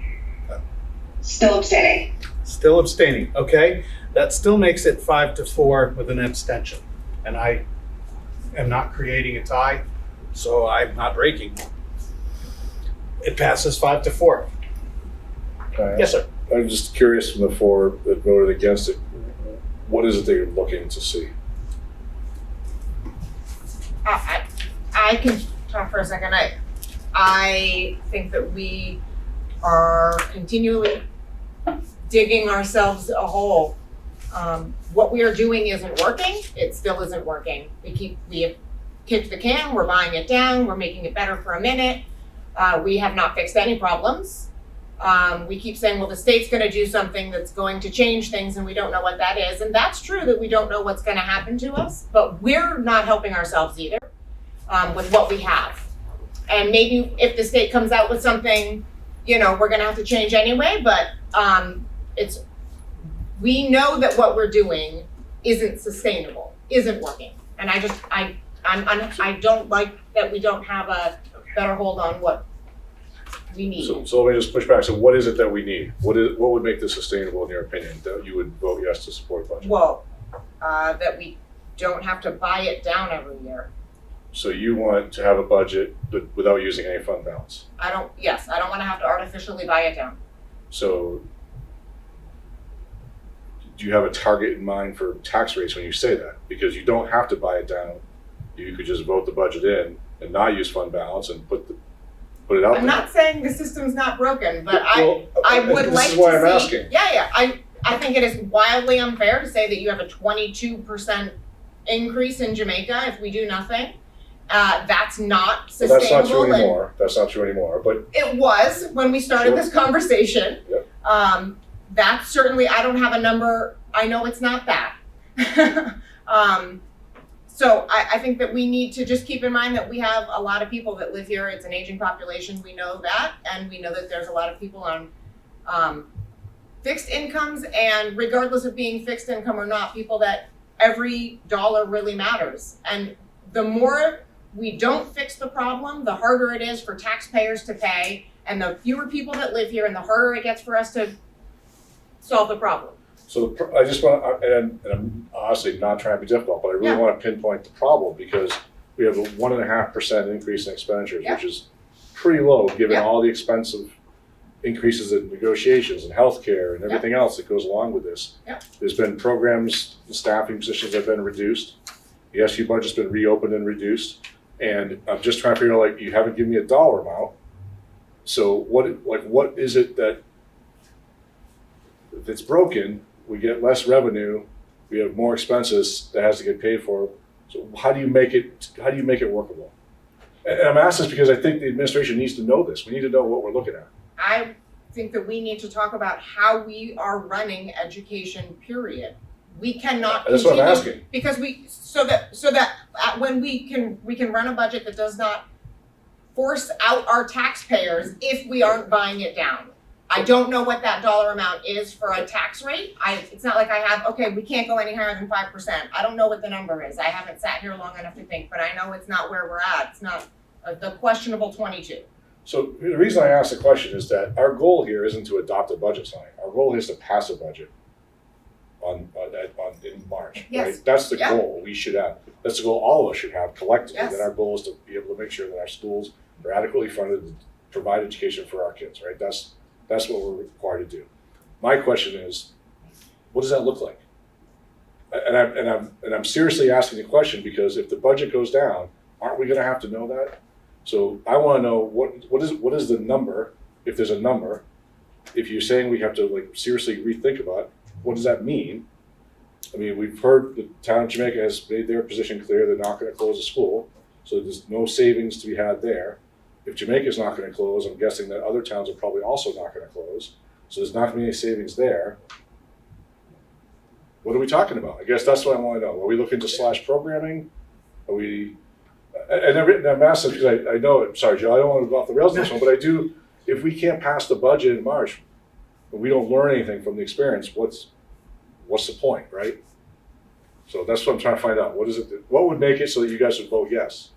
Still abstaining. still abstaining. Okay, that still makes it 5-4 with an abstention. And I am not creating a tie, so I'm not breaking. It passes 5-4. Yes, sir. I'm just curious from the 4 that voted against it, what is it that you're looking to see? I can talk for a second. I think that we are continually digging ourselves a hole. What we are doing isn't working. It still isn't working. We have kicked the can, we're buying it down, we're making it better for a minute. We have not fixed any problems. We keep saying, well, the state's gonna do something that's going to change things and we don't know what that is. And that's true that we don't know what's gonna happen to us, but we're not helping ourselves either with what we have. And maybe if the state comes out with something, we're gonna have to change anyway, but we know that what we're doing isn't sustainable, isn't working. And I don't like that we don't have a better hold on what we need. So let me just push back. So what is it that we need? What would make this sustainable in your opinion, that you would vote yes to support budget? Well, that we don't have to buy it down every year. So you want to have a budget without using any fund balance. I don't wanna have to artificially buy it down. So do you have a target in mind for tax rates when you say that? Because you don't have to buy it down. You could just vote the budget in and not use fund balance and put it out there. I'm not saying the system's not broken, but Well, I would like to see. This is why I'm asking. Yeah, I think it is wildly unfair to say that you have a 22% increase in Jamaica if we do nothing. That's not But that's not sustainable. true anymore. That's not true anymore. But It was when we started Sure. this conversation. Yep. That's certainly, I don't have a number, I know it's not that. So I think that we need to just keep in mind that we have a lot of people that live here. It's an aging population, we know that. And we know that there's a lot of people on fixed incomes, and regardless of being fixed income or not, people that every dollar really matters. And the more we don't fix the problem, the harder it is for taxpayers to pay, and the fewer people that live here, and the harder it gets for us to solve the problem. so I just want, and I'm honestly not trying to be difficult, but I really Yeah. want to pinpoint the problem, because we have a 1.5% increase in expenditures, Yeah. which is pretty low given Yeah. all the expensive increases in negotiations and healthcare and everything else that goes along with this. Yeah. There's been programs, the staffing positions have been reduced. The SU budget's been reopened and reduced. And I'm just trying to figure out, you haven't given me a dollar amount. So what is it that, if it's broken, we get less revenue, we have more expenses that has to get paid for. So how do you make it workable? And I'm asking this because I think the administration needs to know this. We need to know what we're looking at. I think that we need to talk about how we are running education, period. We cannot That's what I'm continue- asking. Because so that when we can run a budget that does not force out our taxpayers if we aren't buying it down. I don't know what that dollar amount is for a tax rate. It's not like I have, okay, we can't go any higher than 5%. I don't know what the number is. I haven't sat here long enough to think, but I know it's not where we're at. It's not the questionable 22. So the reason I asked the question is that our goal here isn't to adopt a budget tonight. Our goal is to pass a budget in March, Yes. right? That's the Yeah. goal we should have. That's the goal all of us should have collectively. Yes. That our goal is to be able to make sure that our schools are adequately funded to provide education for our kids, right? That's what we're required to do. My question is, what does that look like? And I'm seriously asking the question because if the budget goes down, aren't we going to have to know that? So I want to know what is the number, if there's a number, if you're saying we have to like seriously rethink about what does that mean? I mean, we've heard the town of Jamaica has made their position clear. They're not going to close the school, so there's no savings to be had there. If Jamaica's not going to close, I'm guessing that other towns are probably also not going to close. So there's not going to be any savings there. What are we talking about? I guess that's what I want to know. Are we looking to slash programming? Are we? And I'm asking because I know. Sorry, Joe. I don't want to go off the rails on this one, but I do. If we can't pass the budget in March, and we don't learn anything from the experience, what's the point, right? So that's what I'm trying to find out. What is it? What would make it so that you guys would vote yes?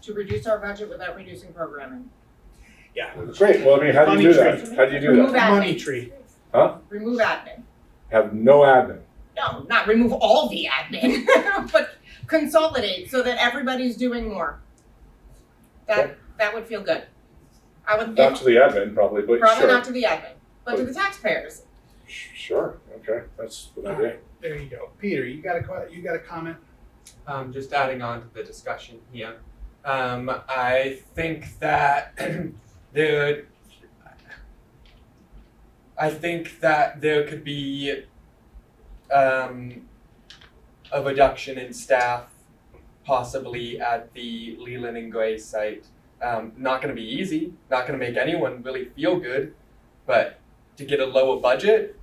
To reduce our budget without reducing programming. Yeah. Great. Well, I mean, how do you do that? How do you do Remove that? admin. Money tree. Huh? Remove admin. Have no admin. No, not remove all the admin, but consolidate so that everybody's doing more. That would feel good. I would Not to the admin, probably, but probably sure. not to the admin, but to the taxpayers. Sure. Okay. That's what I did. There you go. Peter, you got a comment? Just adding on to the discussion here. I think that there could be a reduction in staff possibly at the Leland and Gray site. Not going to be easy, not going to make anyone really feel good, but to get a lower budget,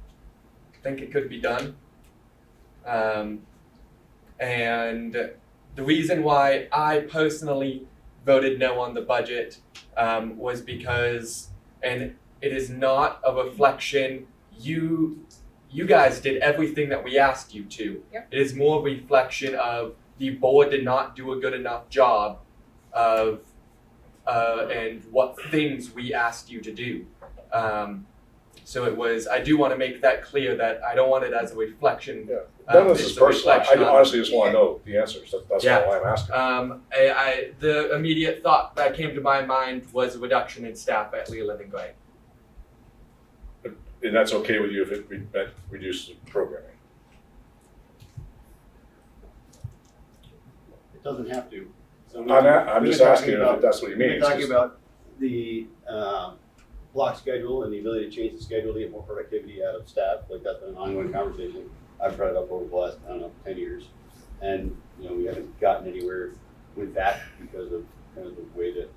I think it could be done. And the reason why I personally voted no on the budget was because, and it is not a reflection, you guys did everything that we asked you to. Yep. It is more a reflection of the board did not do a good enough job of and what things we asked you to do. So it was, I do want to make that clear that I don't want it as a reflection. Yeah. None of this It's is a personal. I reflection on- honestly just want to know the answers. That's Yeah. why I'm asking. The immediate thought that came to my mind was a reduction in staff at Leland and Gray. And that's okay with you if it meant reduces programming. It doesn't have to. So I'm just asking about if that's what you mean. We're talking about the block schedule and the ability to change the schedule to get more productivity out of staff. Like that's been an ongoing conversation. I've brought it up over the last, 10 years. And, we haven't gotten anywhere with that because of kind of the way that,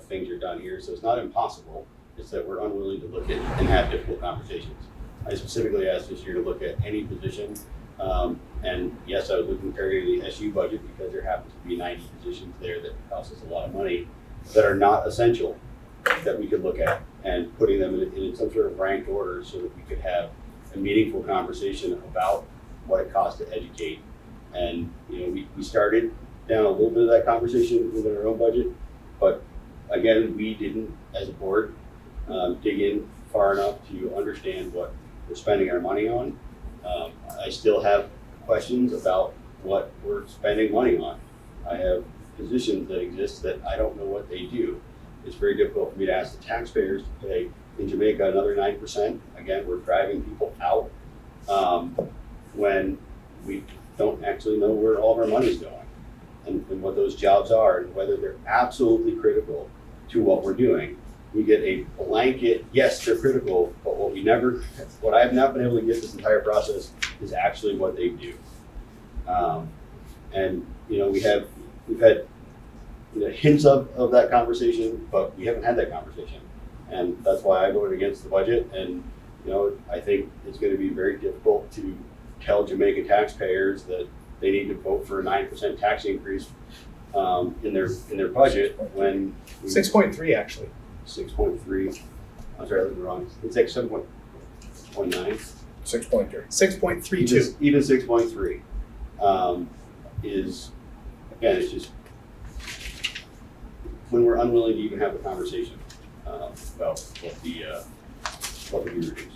things are done here. So it's not impossible. It's that we're unwilling to look at and have difficult conversations. I specifically asked this year to look at any position. And yes, I was looking comparing the SU budget because there happens to be 90 positions there that cost us a lot of money that are not essential that we could look at and putting them in some sort of ranked order so that we could have a meaningful conversation about what it costs to educate. And, we started down a little bit of that conversation within our own budget, but again, we didn't, as a board, dig in far enough to understand what we're spending our money on. I still have questions about what we're spending money on. I have positions that exist that I don't know what they do. It's very difficult for me to ask the taxpayers to pay in Jamaica another 9%. Again, we're driving people out when we don't actually know where all of our money's going and what those jobs are and whether they're absolutely critical to what we're doing. We get a blanket, yes, they're critical, but what I've not been able to get this entire process is actually what they do. And, we've had, hints of that conversation, but we haven't had that conversation. And that's why I voted against the budget. And, I think it's gonna be very difficult to tell Jamaica taxpayers that they need to vote for a 9% tax increase in their budget when 6.3 actually. 6.3. I'm sorry, I was wrong. It's like 7.9. 6.3. 6.32. Even 6.3 is, again, it's just when we're unwilling to even have a conversation about what would be reduced.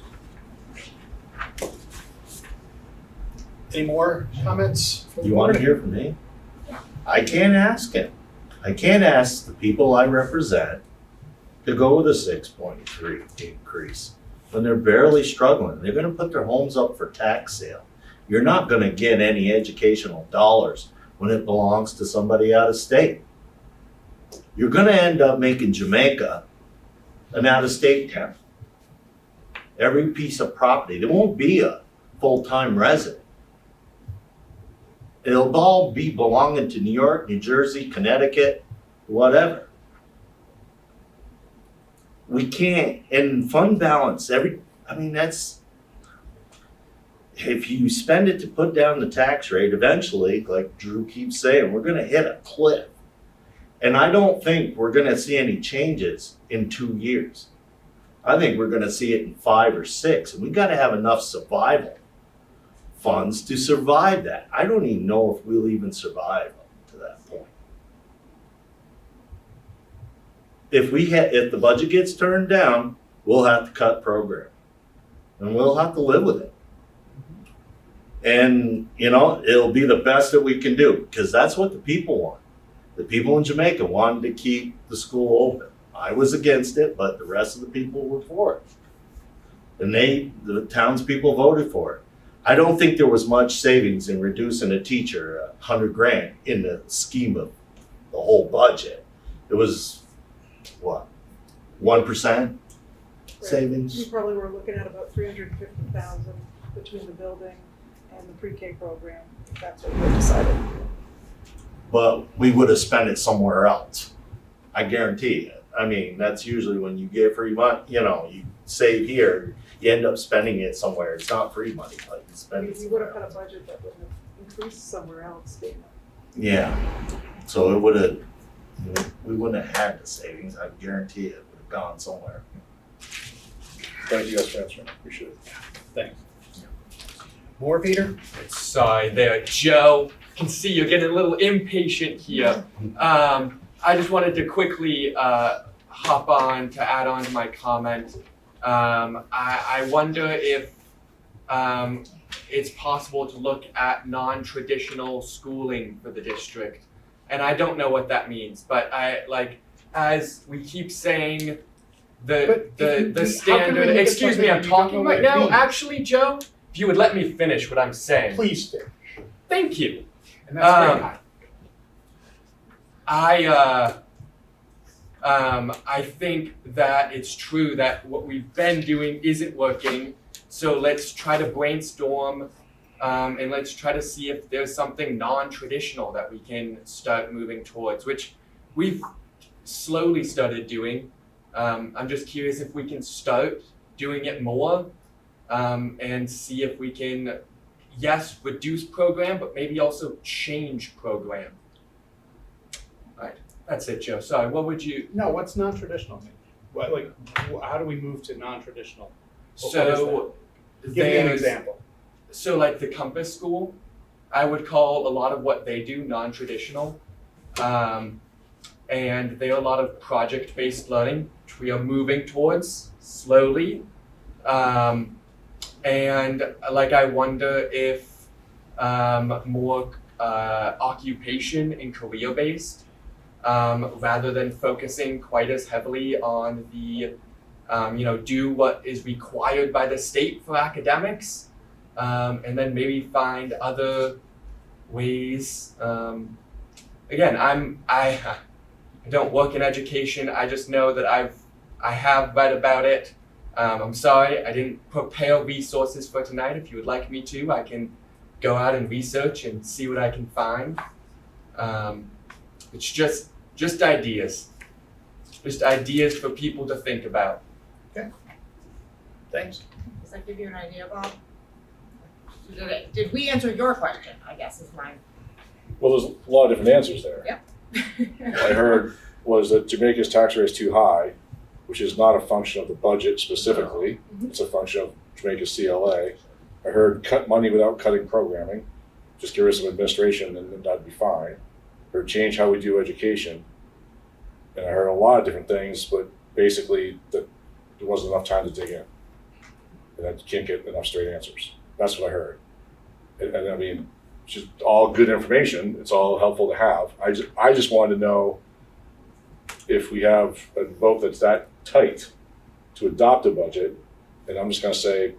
Any more comments? from the You want to board? hear from me? I can't ask him. I can't ask the people I represent to go with a 6.3 increase when they're barely struggling. They're gonna put their homes up for tax sale. You're not gonna get any educational dollars when it belongs to somebody out of state. You're gonna end up making Jamaica an out-of-state town. Every piece of property, there won't be a full-time resident. It'll all be belonging to New York, New Jersey, Connecticut, whatever. We can't, and fund balance, that's, if you spend it to put down the tax rate, eventually, like Drew keeps saying, we're gonna hit a cliff. And I don't think we're gonna see any changes in 2 years. I think we're gonna see it in 5 or 6, and we gotta have enough survival funds to survive that. I don't even know if we'll even survive up to that point. If the budget gets turned down, we'll have to cut program, and we'll have to live with it. And, it'll be the best that we can do, because that's what the people want. The people in Jamaica wanted to keep the school open. I was against it, but the rest of the people were for it. And the townspeople voted for it. I don't think there was much savings in reducing a teacher $100,000 in the scheme of the whole budget. It was, what, 1% savings? We probably were looking at about 350,000 between the building and the pre-K program, if that's what we decided. But we would have spent it somewhere else. I guarantee you. That's usually when you get free money, you save here, you end up spending it somewhere. It's not free money, but you spend it You would have somewhere had a budget that would have increased somewhere else, Dana. Yeah, so it would have, we wouldn't have had the savings. I guarantee it would have gone somewhere. Thank you guys for answering. Appreciate it. Thanks. More, Peter? Sorry there, Joe. I can see you're getting a little impatient here. I just wanted to quickly hop on to add on to my comment. I wonder if it's possible to look at non-traditional schooling for the district. And I don't know what that means, but as we keep saying, the standard, excuse me, I'm talking right now. Actually, Joe, if you would let me finish what I'm saying. Please finish. Thank you. And that's very high. I think that it's true that what we've been doing isn't working. So let's try to brainstorm and let's try to see if there's something non-traditional that we can start moving towards, which we've slowly started doing. I'm just curious if we can start doing it more and see if we can, yes, reduce program, but maybe also change program. That's it, Joe. Sorry, what would you? No, what's non-traditional mean? How do we move to non-traditional? So Give me an example. So like the Compass School, I would call a lot of what they do non-traditional. And there are a lot of project-based learning, which we are moving towards slowly. And I wonder if more occupation and career-based, rather than focusing quite as heavily on the, do what is required by the state for academics, and then maybe find other ways. Again, I don't work in education. I just know that I have read about it. I'm sorry, I didn't prepare resources for tonight. If you would like me to, I can go out and research and see what I can find. It's just ideas. Just ideas for people to think about. Thanks. Does that give you an idea, Bob? Did we answer your question, I guess is mine. Well, there's a lot of different answers there. Yep. I heard was that Jamaica's tax rate is too high, which is not a function of the budget specifically. It's a function of Jamaica's CLA. I heard cut money without cutting programming, just get rid of some administration and then that'd be fine. I heard change how we do education. And I heard a lot of different things, but basically that there wasn't enough time to dig in. And I can't get enough straight answers. That's what I heard. And I mean, it's just all good information. It's all helpful to have. I just wanted to know if we have a vote that's that tight to adopt a budget, and I'm just gonna say,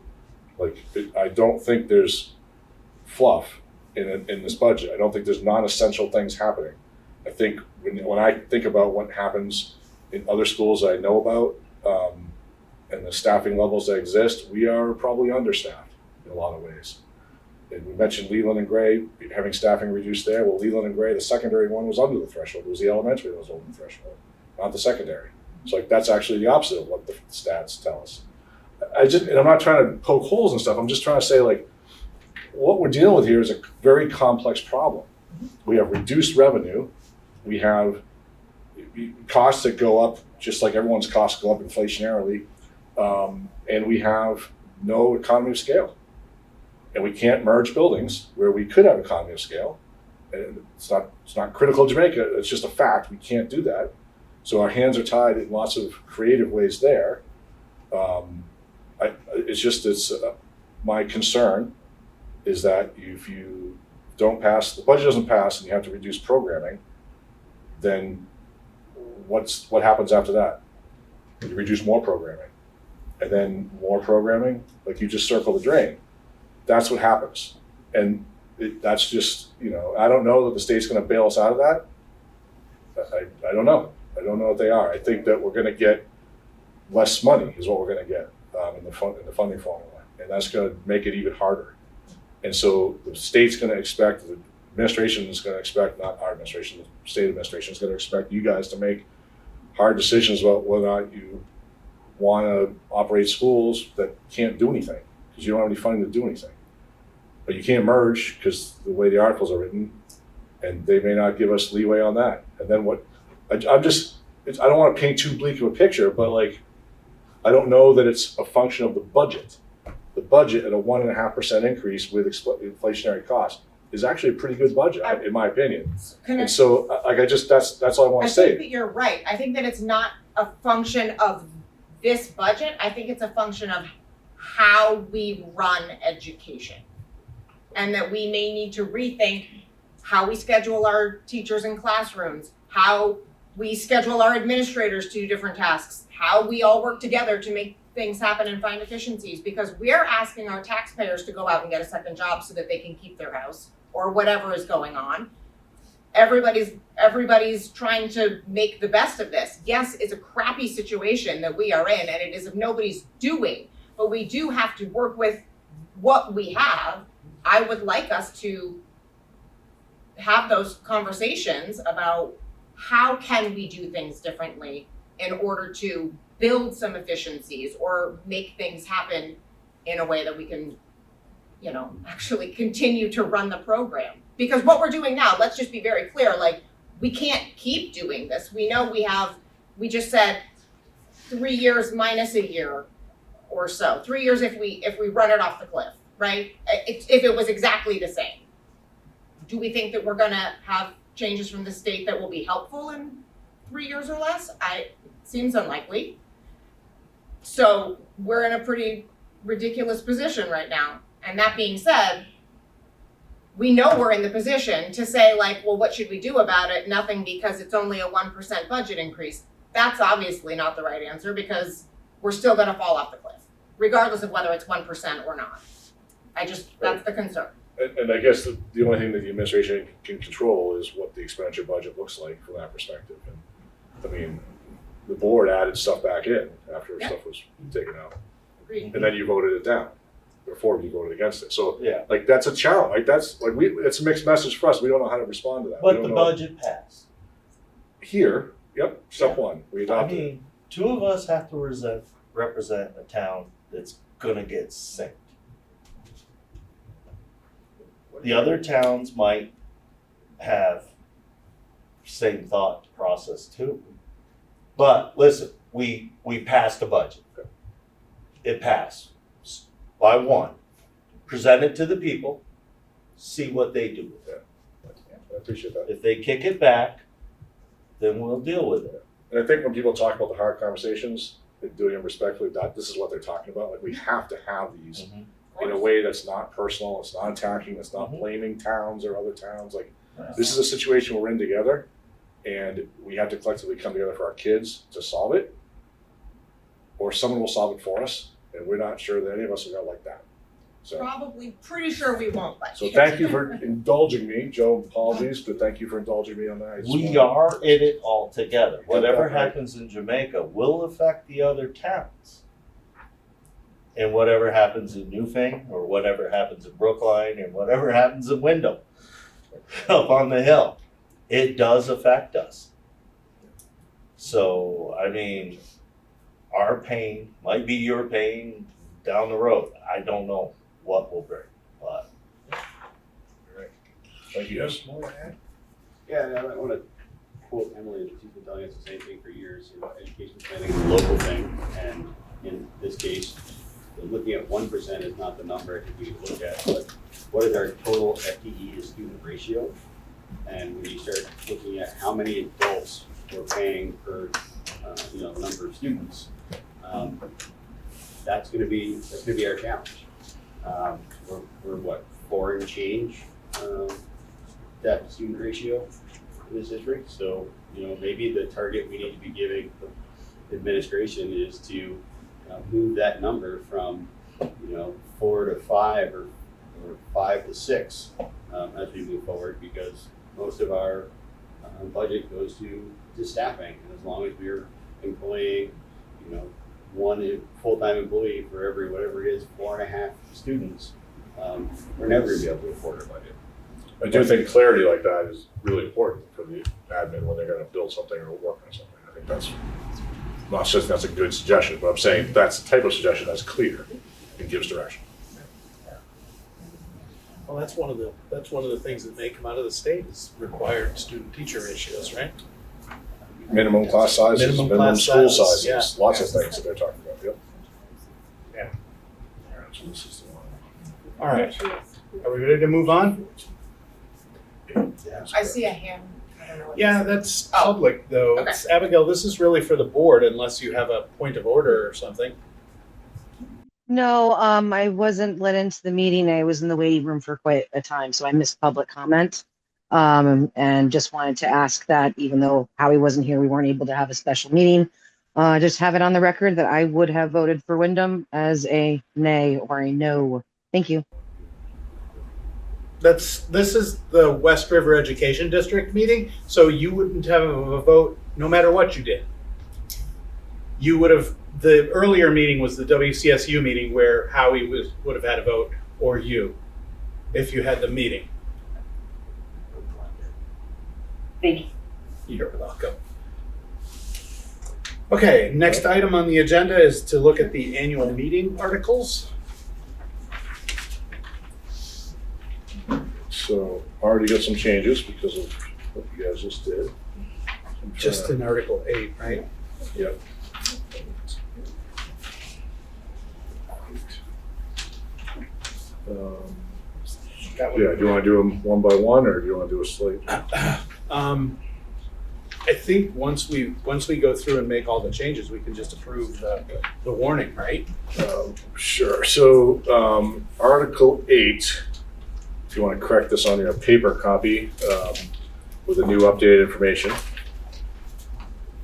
like, I don't think there's fluff in this budget. I don't think there's non-essential things happening. I think when I think about what happens in other schools that I know about, and the staffing levels that exist, we are probably understaffed in a lot of ways. And we mentioned Leland and Gray having staffing reduced there. Well, Leland and Gray, the secondary one was under the threshold. It was the elementary that was over the threshold, not the secondary. So like that's actually the opposite of what the stats tell us. And I'm not trying to poke holes and stuff. I'm just trying to say, like, what we're dealing with here is a very complex problem. We have reduced revenue. We have costs that go up just like everyone's costs go up inflationarily. And we have no economy of scale. And we can't merge buildings where we could have economy of scale. And it's not critical of Jamaica, it's just a fact, we can't do that. So our hands are tied in lots of creative ways there. My concern is that if you don't pass, the budget doesn't pass and you have to reduce programming, then what happens after that? You reduce more programming. And then more programming, like you just circle the drain. That's what happens. And that's just, I don't know that the state's gonna bail us out of that. I don't know. I don't know what they are. I think that we're gonna get less money is what we're gonna get in the funding formula. And that's gonna make it even harder. And so the state's gonna expect, the administration is gonna expect, not our administration, the state administration is gonna expect you guys to make hard decisions about whether or not you want to operate schools that can't do anything because you don't have any funding to do anything. But you can't merge because the way the articles are written, and they may not give us leeway on that. And then what? I don't want to paint too bleak of a picture, but like, I don't know that it's a function of the budget. The budget at a 1.5% increase with inflationary costs is actually a pretty good budget, in my opinion. And so, that's all I want to say. I think that you're right. I think that it's not a function of this budget. I think it's a function of how we run education. And that we may need to rethink how we schedule our teachers in classrooms, how we schedule our administrators to do different tasks, how we all work together to make things happen and find efficiencies, because we're asking our taxpayers to go out and get a second job so that they can keep their house or whatever is going on. Everybody's trying to make the best of this. Yes, it's a crappy situation that we are in, and it is of nobody's doing, but we do have to work with what we have. I would like us to have those conversations about how can we do things differently in order to build some efficiencies or make things happen in a way that we can, actually continue to run the program. Because what we're doing now, let's just be very clear, like, we can't keep doing this. We know we just said 3 years minus a year or so. 3 years if we run it off the cliff, right? If it was exactly the same. Do we think that we're gonna have changes from the state that will be helpful in 3 years or less? Seems unlikely. So we're in a pretty ridiculous position right now. And that being said, we know we're in the position to say, like, well, what should we do about it? Nothing, because it's only a 1% budget increase. That's obviously not the right answer, because we're still gonna fall off the cliff, regardless of whether it's 1% or not. That's the concern. And I guess the only thing that the administration can control is what the expenditure budget looks like from that perspective. And I mean, the board added stuff back in after stuff was taken out. Agreed. And then you voted it down. for it, you voted against it. So Yeah, like, that's a challenge, like, it's a mixed message for us. We don't know how to respond to that. We but don't the know. budget passed. Here, yep, step one, we I adopted it. mean, two of us have to represent a town that's gonna get sick. The other towns might have same thought process too. But listen, we passed a budget. It passed by one. Present it to the people, see what they do with it. I appreciate that. If they kick it back, then we'll deal with it. And I think when people talk about the hard conversations, they're doing them respectfully, that this is what they're talking about. Like, we have to have these in a way that's not personal, it's not attacking, it's not blaming towns or other towns. Like, this is a situation we're in together, and we have to collectively come together for our kids to solve it, or someone will solve it for us, and we're not sure that any of us are gonna like that. So, Probably, pretty sure we won't like so it. thank you for indulging me, Joe, apologies, but thank you for indulging me on that. I just We wanted- are in it all together. Whatever that right. happens in Jamaica will affect the other towns. And whatever happens in Newfane, or whatever happens in Brookline, and whatever happens in Wyndham, up on the hill, it does affect us. So, I mean, our pain might be your pain down the road. I don't know what will bring, but. Thank you, guys. Yeah, I want to quote Emily, she's been telling us the same thing for years, you know, education planning is a local thing, and in this case, looking at 1% is not the number I think we could look at, but what is our total FTE to student ratio? And when you start looking at how many adults we're paying per, number of students, that's gonna be our challenge. We're what, 4 and change, that student ratio in this district, so, maybe the target we need to be giving the administration is to move that number from, 4 to 5 or 5 to 6 as we move forward, because most of our budget goes to staffing, and as long as we're employing, one full-time employee for every whatever it is, 4.5 students, we're never gonna be able to afford our budget. I do think clarity like that is really important for the admin when they're gonna build something or work on something. I think that's, not just that's a good suggestion, but I'm saying that's the type of suggestion that's clear and gives direction. Well, that's one of the things that may come out of the state is required student-teacher ratios, right? Minimum class sizes, Minimum minimum class school sizes, sizes, yeah. lots of things that they're talking about, yep. Yeah. So this is the one. All right, are we ready to move on? I see a hand. I don't know what Yeah, this is. that's public though. Okay. It's, Abigail, this is really for the board unless you have a point of order or something. No, I wasn't let into the meeting. I was in the waiting room for quite a time, so I missed public comment. And just wanted to ask that even though Howie wasn't here, we weren't able to have a special meeting. Just have it on the record that I would have voted for Wyndham as a nay or a no. Thank you. This is the West River Education District meeting, so you wouldn't have a vote no matter what you did. You would have, the earlier meeting was the WCSU meeting where Howie would have had a vote, or you, if you had the meeting. Thank you. You're welcome. Okay, next item on the agenda is to look at the annual meeting articles. So already got some changes because of what you guys just did. Just in Article 8, right? Yep. That would- Yeah, do you want to do them one by one, or do you want to do a slate? I think once we go through and make all the changes, we can just approve the warning, right? Sure. So Article 8, if you want to correct this on your paper copy with the new updated information.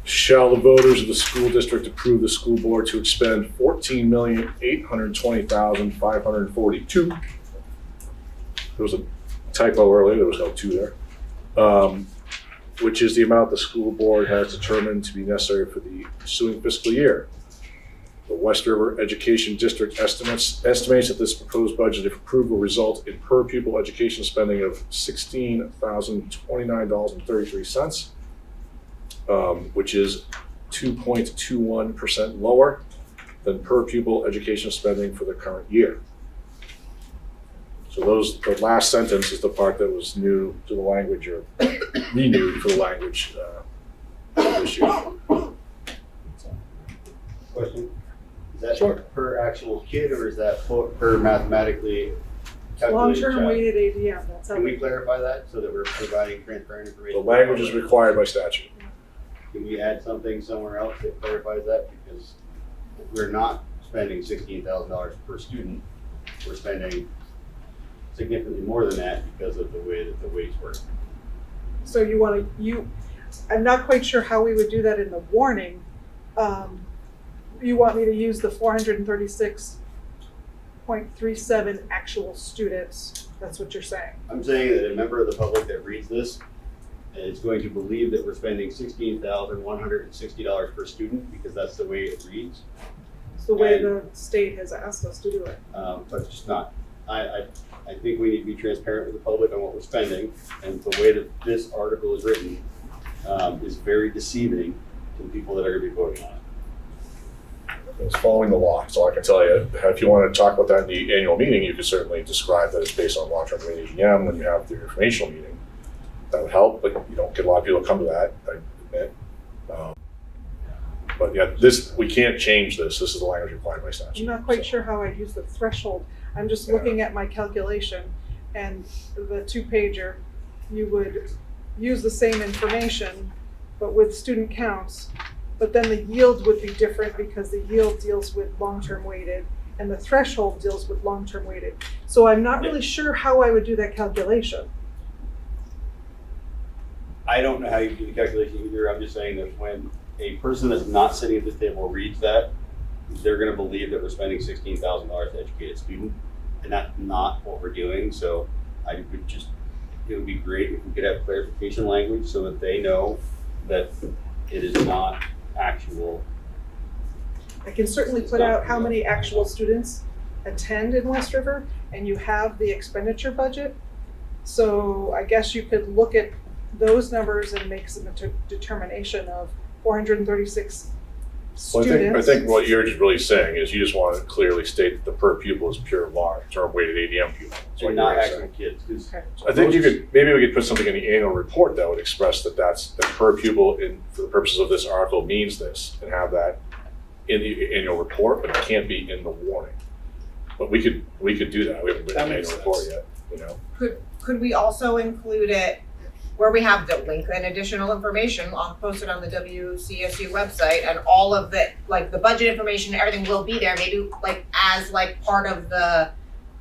Shall the voters of the school district approve the school board to expend $14,820,542? There was a typo earlier, there was no 2 there. Which is the amount the school board has determined to be necessary for the ensuing fiscal year. The West River Education District estimates that this proposed budget, if approved, will result in per pupil education spending of $16,029.33, which is 2.21% lower than per pupil education spending for the current year. So the last sentence is the part that was new to the language, or renewed for the language this year. Question? Is that per actual kid, or is that per mathematically calculated Long-term child? weighted ADM, that's how Can we we, clarify that so that we're providing transparent The information? language is required by statute. Can we add something somewhere else that clarifies that? Because we're not spending $16,000 per student. We're spending significantly more than that because of the way that the weights work. so you wanna, I'm not quite sure how we would do that in the warning. You want me to use the 436.37 actual students, that's what you're saying? I'm saying that a member of the public that reads this is going to believe that we're spending $16,160 per student because that's the way it reads, It's the way the state has asked us to do it. but it's just not. I think we need to be transparent with the public on what we're spending, and the way that this article is written is very deceiving to the people that are going to be voting on it. It's following the law. So I can tell you, if you want to talk about that in the annual meeting, you could certainly describe that it's based on long-term weighted ADM when you have the informational meeting. That would help, but you don't get a lot of people to come to that, I admit. But yeah, we can't change this. This is the language required by I'm statute. not quite sure how I'd use the threshold. I'm just looking at my calculation, and the 2-pager, you would use the same information, but with student counts, but then the yield would be different because the yield deals with long-term weighted and the threshold deals with long-term weighted. So I'm not really sure how I would do that calculation. I don't know how you do the calculation either. I'm just saying that when a person that's not sitting at this table reads that, they're going to believe that we're spending $16,000 to educate a student, and that's not what we're doing. So it would be great if we could have clarification language so that they know that it is not actual. I can certainly put out how many actual students attend in West River, and you have the expenditure budget. So I guess you could look at those numbers and make some determination of 436 Well, students. I think what you're just really saying is you just want to clearly state that the per pupil is pure long-term weighted ADM pupil. That's what And you're not really actual saying. kids. 'Cause I think maybe we could put something in the annual report that would express that that per pupil for the purposes of this article means this, and have that in the annual report, but it can't be in the warning. But we could do that. We haven't written an annual report yet, you know? Could we also include it where we have the link and additional information posted on the WCSU website, and all of the, like, the budget information, everything will be there, maybe like as like part of the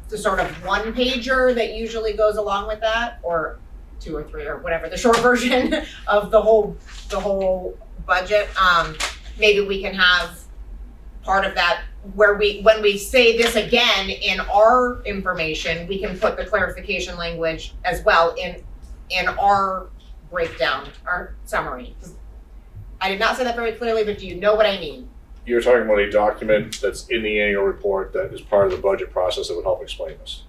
sort of 1-pager that usually goes along with that, or 2 or 3 or whatever, the short version of the whole budget. Maybe we can have part of that where when we say this again in our information, we can put the clarification language as well in our breakdown, our summary. I did not say that very clearly, but do you know what I mean? You're talking about a document that's in the annual report that is part of the budget process that would help explain this.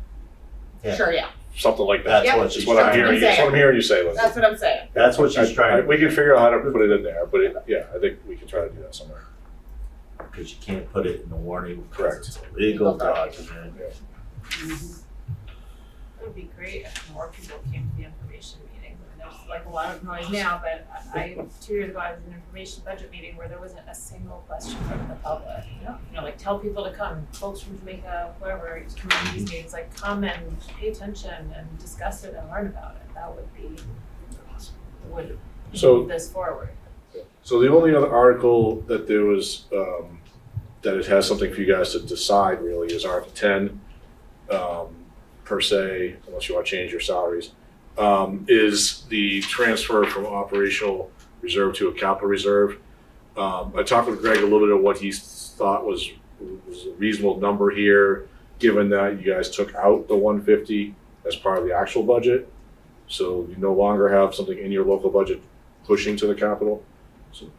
Yeah. Sure, yeah. Something like that. That's what That's she's what I'm trying hearing. to That's what I'm hearing you say, Lindsay. That's what I'm saying. That's what she's trying. We can figure out how to put it in there, but I think we can try to do that somewhere. Because you can't put it in the warning. Correct. It's a legal document. Yeah. It would be great if more people came to the information meeting. And there's like a lot of noise now, but 2 years ago I was in an information budget meeting where there wasn't a single question from the public. You know, like tell people to come, folks from Jamaica, whoever, come to these meetings, like come and pay attention and discuss it and learn about it. That would would move this forward. So the only other article that there was, that it has something for you guys to decide really is Article 10, per se, unless you want to change your salaries, is the transfer from operational reserve to a capital reserve. I talked with Greg a little bit of what he thought was a reasonable number here, given that you guys took out the 150 as part of the actual budget. So you no longer have something in your local budget pushing to the capital. So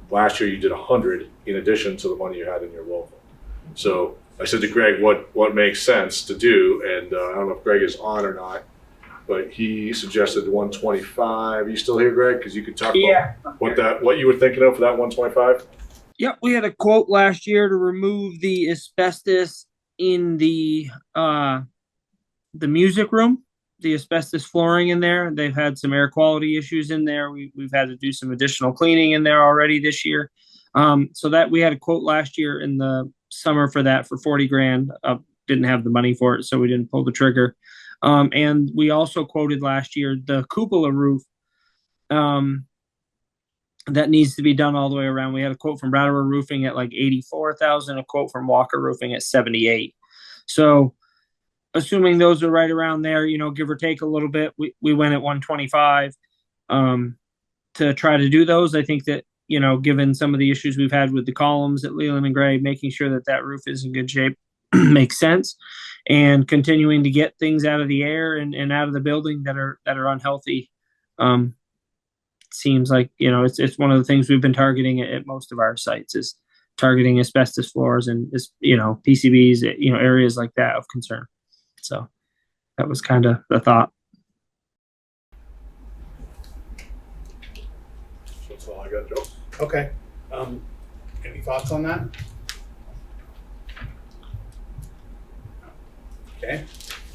last year you did 100 in addition to the money you had in your local. So I said to Greg, what makes sense to do? And I don't know if Greg is on or not, but he suggested 125. Are you still here, Greg? Because you could talk about what you were thinking of for that 125. Yep, we had a quote last year to remove the asbestos in the music room, the asbestos flooring in there. They've had some air quality issues in there. We've had to do some additional cleaning in there already this year. So that we had a quote last year in the summer for that for 40 grand. Didn't have the money for it, so we didn't pull the trigger. And we also quoted last year the cupola roof that needs to be done all the way around. We had a quote from Brattleboro Roofing at like 84,000, a quote from Walker Roofing at 78. So assuming those are right around there, give or take a little bit, we went at 125 to try to do those. I think that, given some of the issues we've had with the columns at Leland and Gray, making sure that that roof is in good shape makes sense, and continuing to get things out of the air and out of the building that are unhealthy. Seems like, it's one of the things we've been targeting at most of our sites, is targeting asbestos floors and, PCBs, areas like that of concern. So that was kind of the thought. That's all I got, Joe. Okay. Any thoughts on that? Okay.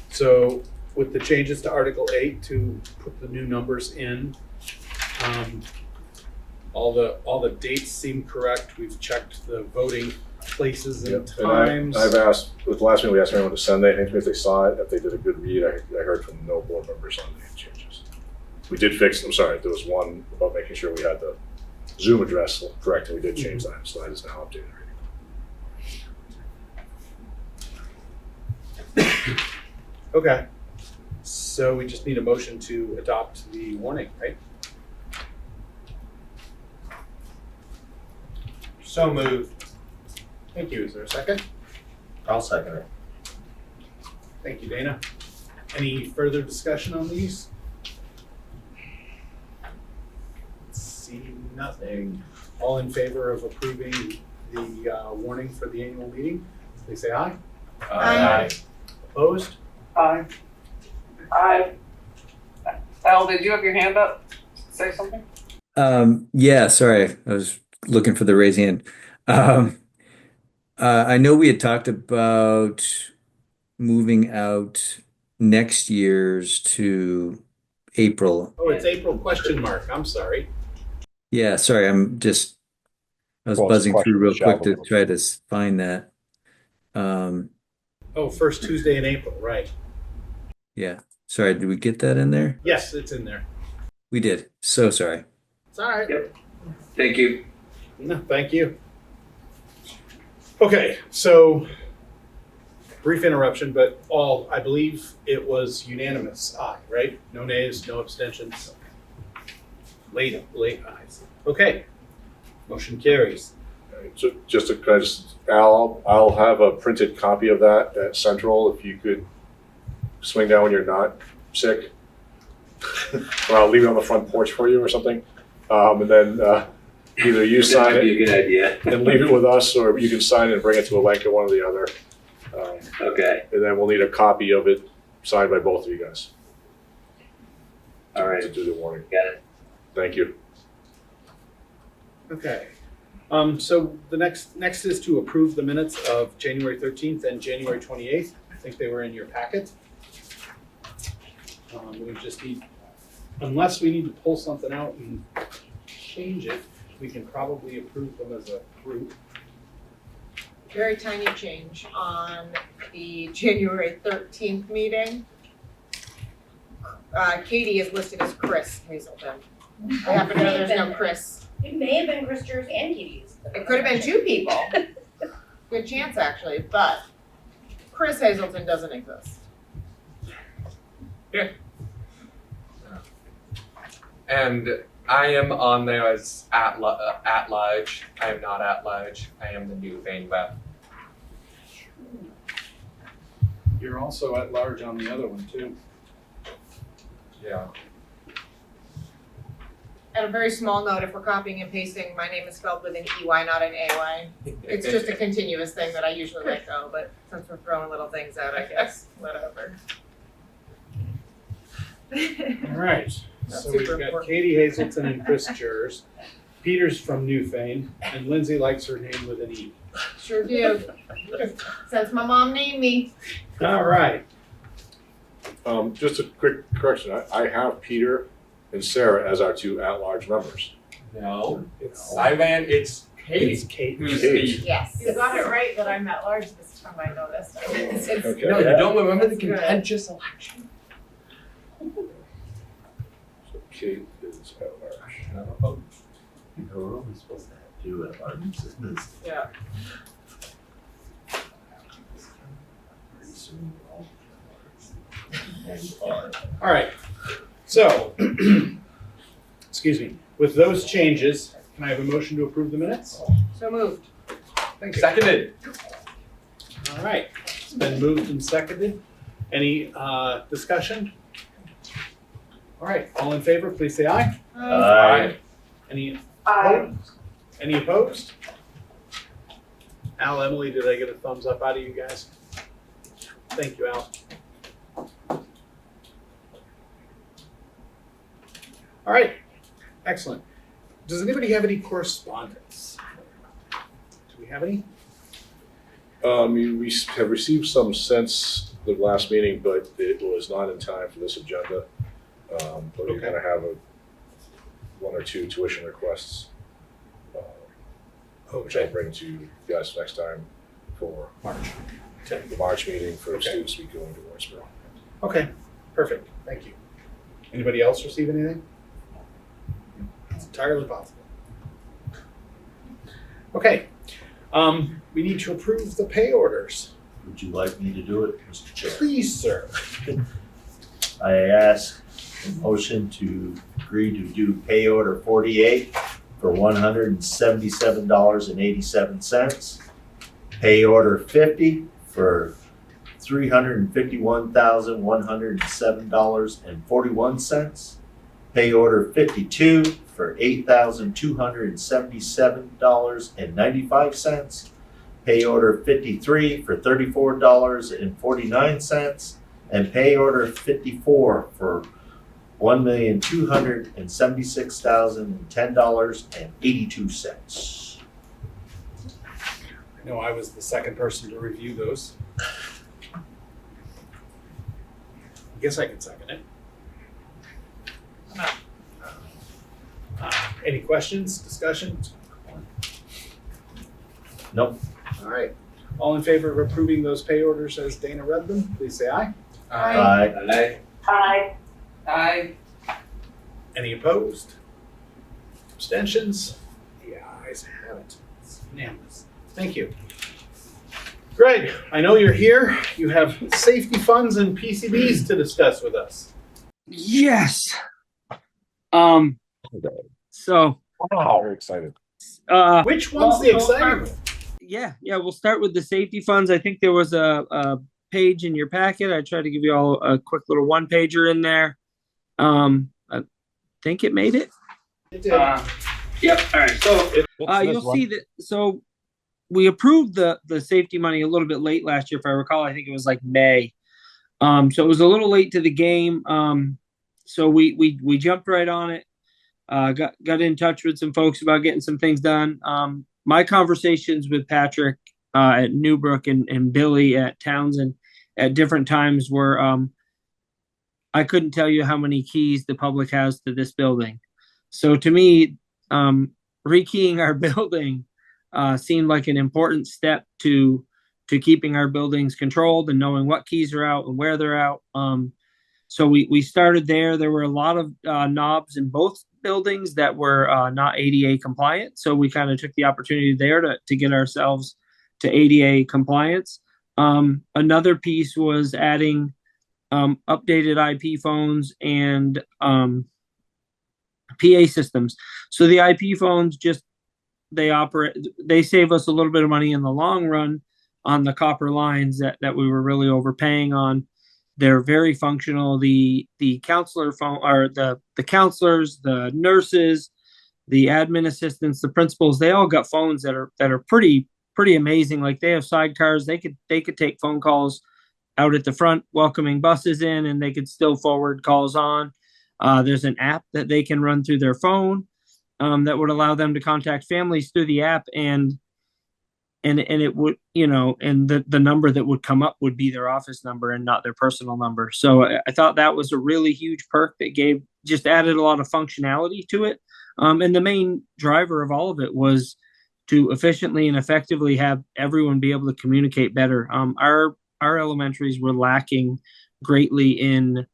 So with the changes to Article 8 to put the new numbers in, all the dates seem correct. We've checked the voting places and times. And I've asked, with the last meeting, we asked everyone to send anything to me if they saw it, if they did a good read. I heard from no board members on the changes. We did fix, I'm sorry, there was one about making sure we had the Zoom address correct, and we did change that, so that is now updated. Okay. So we just need a motion to adopt the warning, right? So moved. Thank you. Is there a second? I'll second it. Thank you, Dana. Any further discussion on these? See nothing. All in favor of approving the warning for the annual meeting, please say aye. Aye. Opposed? Aye. Aye. Al, did you have your hand up? Say something? Yeah, sorry. I was looking for the raise hand. I know we had talked about moving out next year's to April. Oh, it's April question mark. I'm sorry. Yeah, sorry. I was buzzing through real quick to try to find that. Oh, first Tuesday in April, right. Yeah. Sorry, did we get that in there? Yes, it's in there. We did. So sorry. It's all right. Yep. Thank you. No, thank you. Okay, so brief interruption, but I believe it was unanimous aye, right? No nays, no abstentions. Late ayes. Okay, motion carries. So just to Al, I'll have a printed copy of that at Central if you could swing down when you're not sick. Or I'll leave it on the front porch for you or something. And then either you sign it. That'd be a good idea. And leave it with us, or you can sign it and bring it to Alenka, one or the other. Okay. And then we'll need a copy of it signed by both of you guys. All right. To do the warning. Got it. Thank you. Okay. So the next is to approve the minutes of January 13th and January 28th. I think they were in your packet. We just need, unless we need to pull something out and change it, we can probably approve them as a group. Very tiny change on the January 13th meeting. Katie is listed as Chris Hazelton. I happen to know there's no Chris. It may have been Chris Jers and Katie's. It could have been two people. Good chance, actually, but Chris Hazelton doesn't exist. Yeah. And I am on there as at large. I am not at large. I am the new Vane Web. You're also at large on the other one too. Yeah. And a very small note, if we're copying and pasting, my name is spelled with an EY, not an AY. It's just a continuous thing that I usually let go, but since we're throwing little things out, I guess, whatever. All right, That's so we've super got important. Katie Hazelton and Chris Jers. Peter's from Newfane, and Lindsay likes her name with an E. Sure do. Since my mom named me. All right. Just a quick correction, I have Peter and Sarah as our two at-large members. No, It's Ivan, it's Katie. It's Kate. Who's Kate. the Yes. You got it right that I'm at large this time, I noticed. Okay. No, you don't remember the contentious election? So Kate is at-large. You know, we're only supposed to have two at large, isn't this? Yeah. Pretty soon we're all at large. All right, so, excuse me, with those changes, can I have a motion to approve the minutes? So moved. Thank you. Seconded. All right, it's been moved and seconded. Any discussion? All right, all in favor, please say aye. Aye. Any Aye. opposed? Any opposed? Al, Emily, did I get a thumbs up out of you guys? Thank you, Al. All right, excellent. Does anybody have any correspondence? Do we have any? We have received some since the last meeting, but it was not in time for this agenda. But we're Okay. gonna have one or two tuition requests, which I'll bring to you guys next time for March. the March meeting for Okay. students to be going to Warrensboro. Okay, perfect, thank you. Anybody else receive anything? It's entirely possible. Okay, we need to approve the pay orders. Would you like me to do it, Mr. Chair? Please, sir. I ask a motion to agree to do pay order 48 for $177.87. Pay order 50 for $351,107.41. Pay order 52 for $8,277.95. Pay order 53 for $34.49. And pay order 54 for $1,276,010.82. I know I was the second person to review those. I guess I can second it. Any questions, discussions? Nope. All right. All in favor of approving those pay orders as Dana read them, please say aye. Aye. Aye. Aye. Aye. Any opposed? Abstentions? The ayes have it. It's unanimous. Thank you. Greg, I know you're here. You have safety funds and PCBs to discuss with us. Yes. So Very excited. Which one's the exciting one? Yeah, we'll start with the safety funds. I think there was a page in your packet. I tried to give you all a quick little one pager in there. I think it made it. It did. Yep. All right. So you'll see that. So we approved the safety money a little bit late last year, if I recall. I think it was like May. So it was a little late to the game. So we jumped right on it. Got in touch with some folks about getting some things done. My conversations with Patrick at Newbrook and Billy at Townsend at different times were I couldn't tell you how many keys the public has to this building. So to me, rekeying our building seemed like an important step to keeping our buildings controlled and knowing what keys are out and where they're out. So we started there. There were a lot of knobs in both buildings that were not ADA compliant. So we kind of took the opportunity there to get ourselves to ADA compliance. Another piece was adding updated IP phones and PA systems. So the IP phones they save us a little bit of money in the long run on the copper lines that we were really overpaying on. they're very functional. The counselor phone, or the counselors, the nurses, the admin assistants, the principals, they all got phones that are pretty amazing. Like they have sidecars. They could take phone calls out at the front welcoming buses in, and they could still forward calls on. There's an app that they can run through their phone that would allow them to contact families through the app, and it would, and the number that would come up would be their office number and not their personal number. So I thought that was a really huge perk that just added a lot of functionality to it. And the main driver of all of it was to efficiently and effectively have everyone be able to communicate better. Our elementaries were lacking greatly in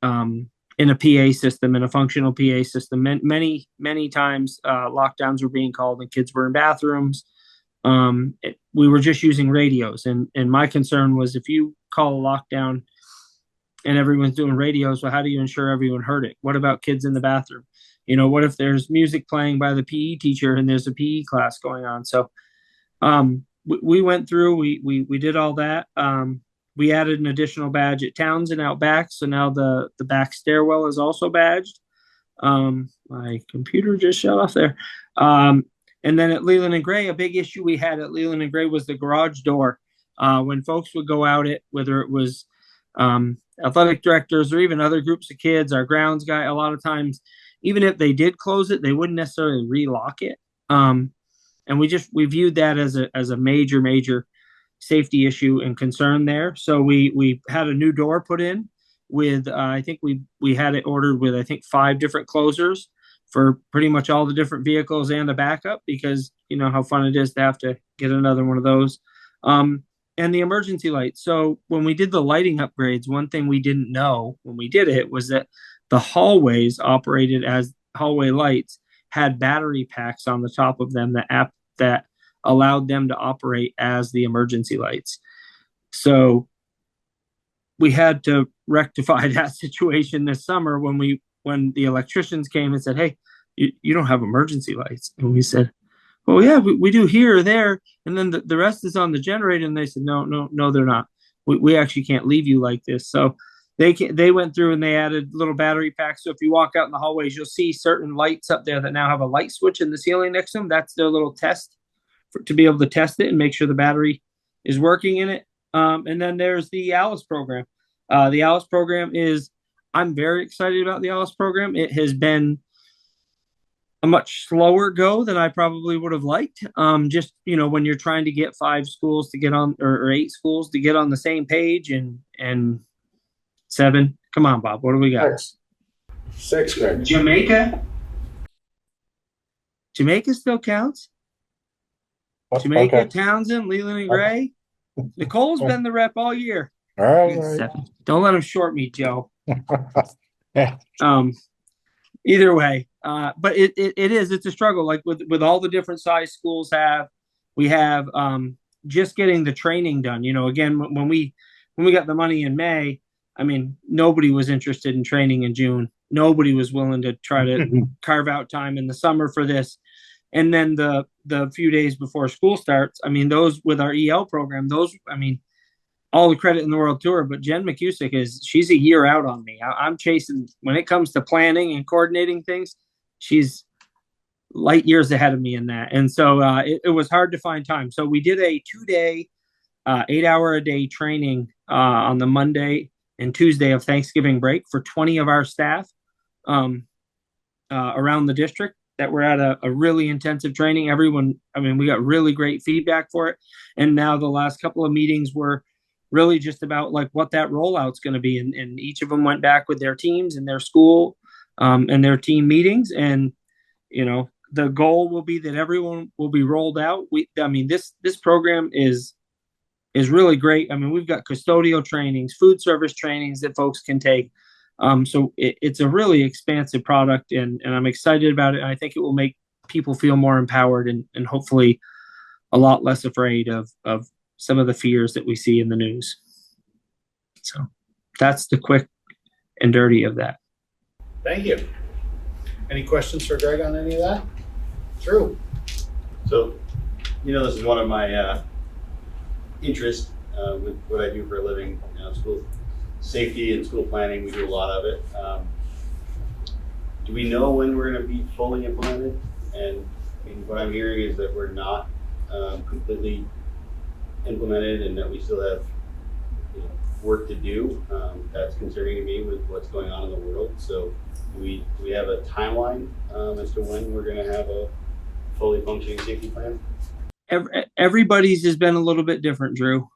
a PA system, in a functional PA system. Many times lockdowns were being called and kids were in bathrooms. We were just using radios, and my concern was, if you call a lockdown and everyone's doing radios, well, how do you ensure everyone heard it? What about kids in the bathroom? What if there's music playing by the PE teacher and there's a PE class going on? So we went through, we did all that. We added an additional badge at Towns and out back, so now the back stairwell is also badged. My computer just shut off there. And then at Leland and Gray, a big issue we had at Leland and Gray was the garage door. When folks would go out whether it was athletic directors or even other groups of kids, our grounds guy, a lot of times, even if they did close it, they wouldn't necessarily relock it. And we viewed that as a major safety issue and concern there. So we had a new door put in with, I think we had it ordered with, I think, 5 different closers for pretty much all the different vehicles and a backup, because you know how fun it is to have to get another one of those. And the emergency lights. So when we did the lighting upgrades, one thing we didn't know when we did it was that the hallways operated as hallway lights had battery packs on the top of them that allowed them to operate as the emergency lights. So we had to rectify that situation this summer when the electricians came and said, "Hey, you don't have emergency lights." And we said, "Well, yeah, we do here or there." And then the rest is on the generator. And they said, no, they're not. We actually can't leave you like this. So they went through and they added little battery packs. So if you walk out in the hallways, you'll see certain lights up there that now have a light switch in the ceiling next to them. That's their little test to be able to test it and make sure the battery is working in it. And then there's the ALICE program. The ALICE program I'm very excited about the ALICE program. It has been a much slower go than I probably would have liked. Just, when you're trying to get 5 schools to get on, or 8 schools to get on the same page, and 7. Come on, Bob. What do we got? 6, Greg. Jamaica still counts. Jamaica, Okay. Townsend, Leland and Gray. Nicole's been the rep all year. All right. 7. Don't let him short me, Joe. Either way, but it's a struggle. Like with all the different size schools we have just getting the training done. Again, when we got the money in May, I mean, nobody was interested in training in June. Nobody was willing to try to carve out time in the summer for this. And then the few days before school starts, I mean, those with our EL program, all the credit in the world to her, but Jen McCusick she's a year out on me. I'm chasing, when it comes to planning and coordinating things, she's light years ahead of me in that. And so it was hard to find time. So we did a 2-day, 8-hour-a-day training on the Monday and Tuesday of Thanksgiving break for 20 of our staff around the district that were at a really intensive training. Everyone, we got really great feedback for it. And now the last couple of meetings were really just about like what that rollout's going to be. And each of them went back with their teams and their school and their team meetings. And, the goal will be that everyone will be rolled out. This program is really great. We've got custodial trainings, food service trainings that folks can take. So it's a really expansive product, and I'm excited about it. And I think it will make people feel more empowered and hopefully a lot less afraid of some of the fears that we see in the news. So that's the quick and dirty of that. Thank you. Any questions for Greg on any of that? Drew. So, this is one of my interests with what I do for a living, school safety and school planning, we do a lot of it. Do we know when we're gonna be fully implemented? And I mean, what I'm hearing is that we're not completely implemented and that we still have work to do. That's concerning to me with what's going on in the world. So do we have a timeline as to when we're gonna have a fully functioning safety plan? Everybody's has been a little bit different, Drew.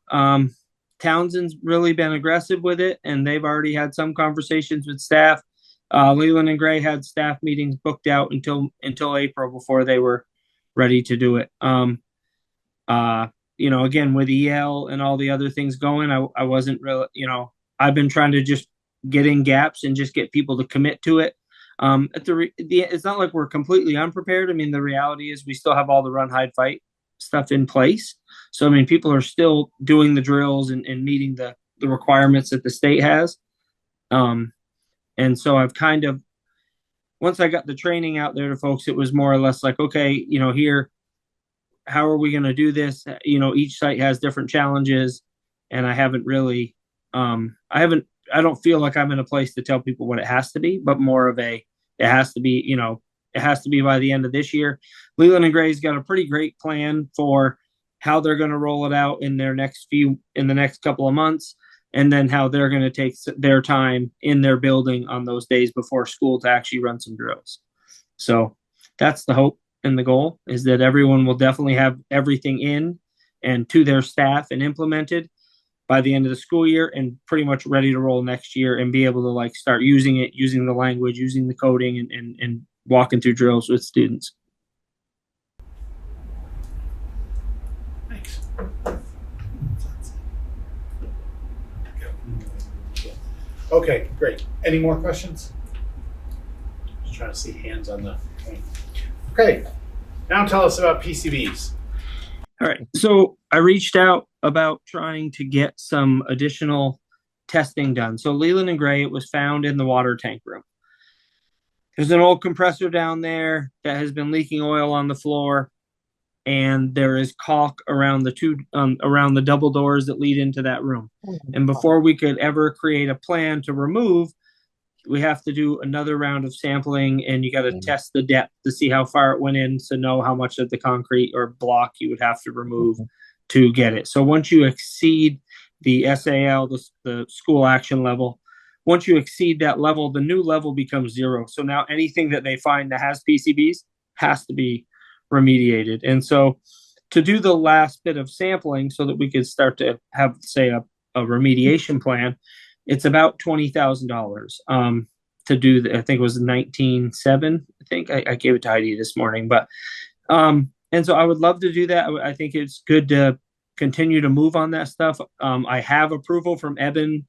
Townsend's really been aggressive with it, and they've already had some conversations with staff. Leland and Gray had staff meetings booked out until April before they were ready to do it. Again, with EL and all the other things going, I wasn't really, I've been trying to just get in gaps and just get people to commit to it. It's not like we're completely unprepared. I mean, the reality is we still have all the run, hide, fight stuff in place. So, I mean, people are still doing the drills and meeting the requirements that the state has. And so I've kind of, once I got the training out there to folks, it was more or less like, okay, here, how are we going to do this? Each site has different challenges, and I haven't really, I don't feel like I'm in a place to tell people what it has to be, but more of it has to be, it has to be by the end of this year. Leland and Gray's got a pretty great plan for how they're going to roll it out in the next couple of months, and then how they're going to take their time in their building on those days before school to actually run some drills. So that's the hope and the goal, is that everyone will definitely have everything in and to their staff and implemented by the end of the school year, and pretty much ready to roll next year and be able to start using it, using the language, using the coding, and walking through drills with students. Thanks. Okay, great. Any more questions? Just trying to see hands on the thing. Okay, now tell us about PCBs. All right, so I reached out about trying to get some additional testing done. So Leland and Gray, it was found in the water tank room. There's an old compressor down there that has been leaking oil on the floor, and there is caulk around the double doors that lead into that room. And before we could ever create a plan to remove, we have to do another round of sampling, and you got to test the depth to see how far it went in to know how much of the concrete or block you would have to remove to get it. So once you exceed the SAL, the school action level, once you exceed that level, the new level becomes 0. So now anything that they find that has PCBs has to be remediated. And so to do the last bit of sampling so that we could start to have, say, a remediation plan, it's about $20,000 to do. I think it was 19.7. I think I gave it to Heidi this morning, but and so I would love to do that. I think it's good to continue to move on that stuff. I have approval from Eben.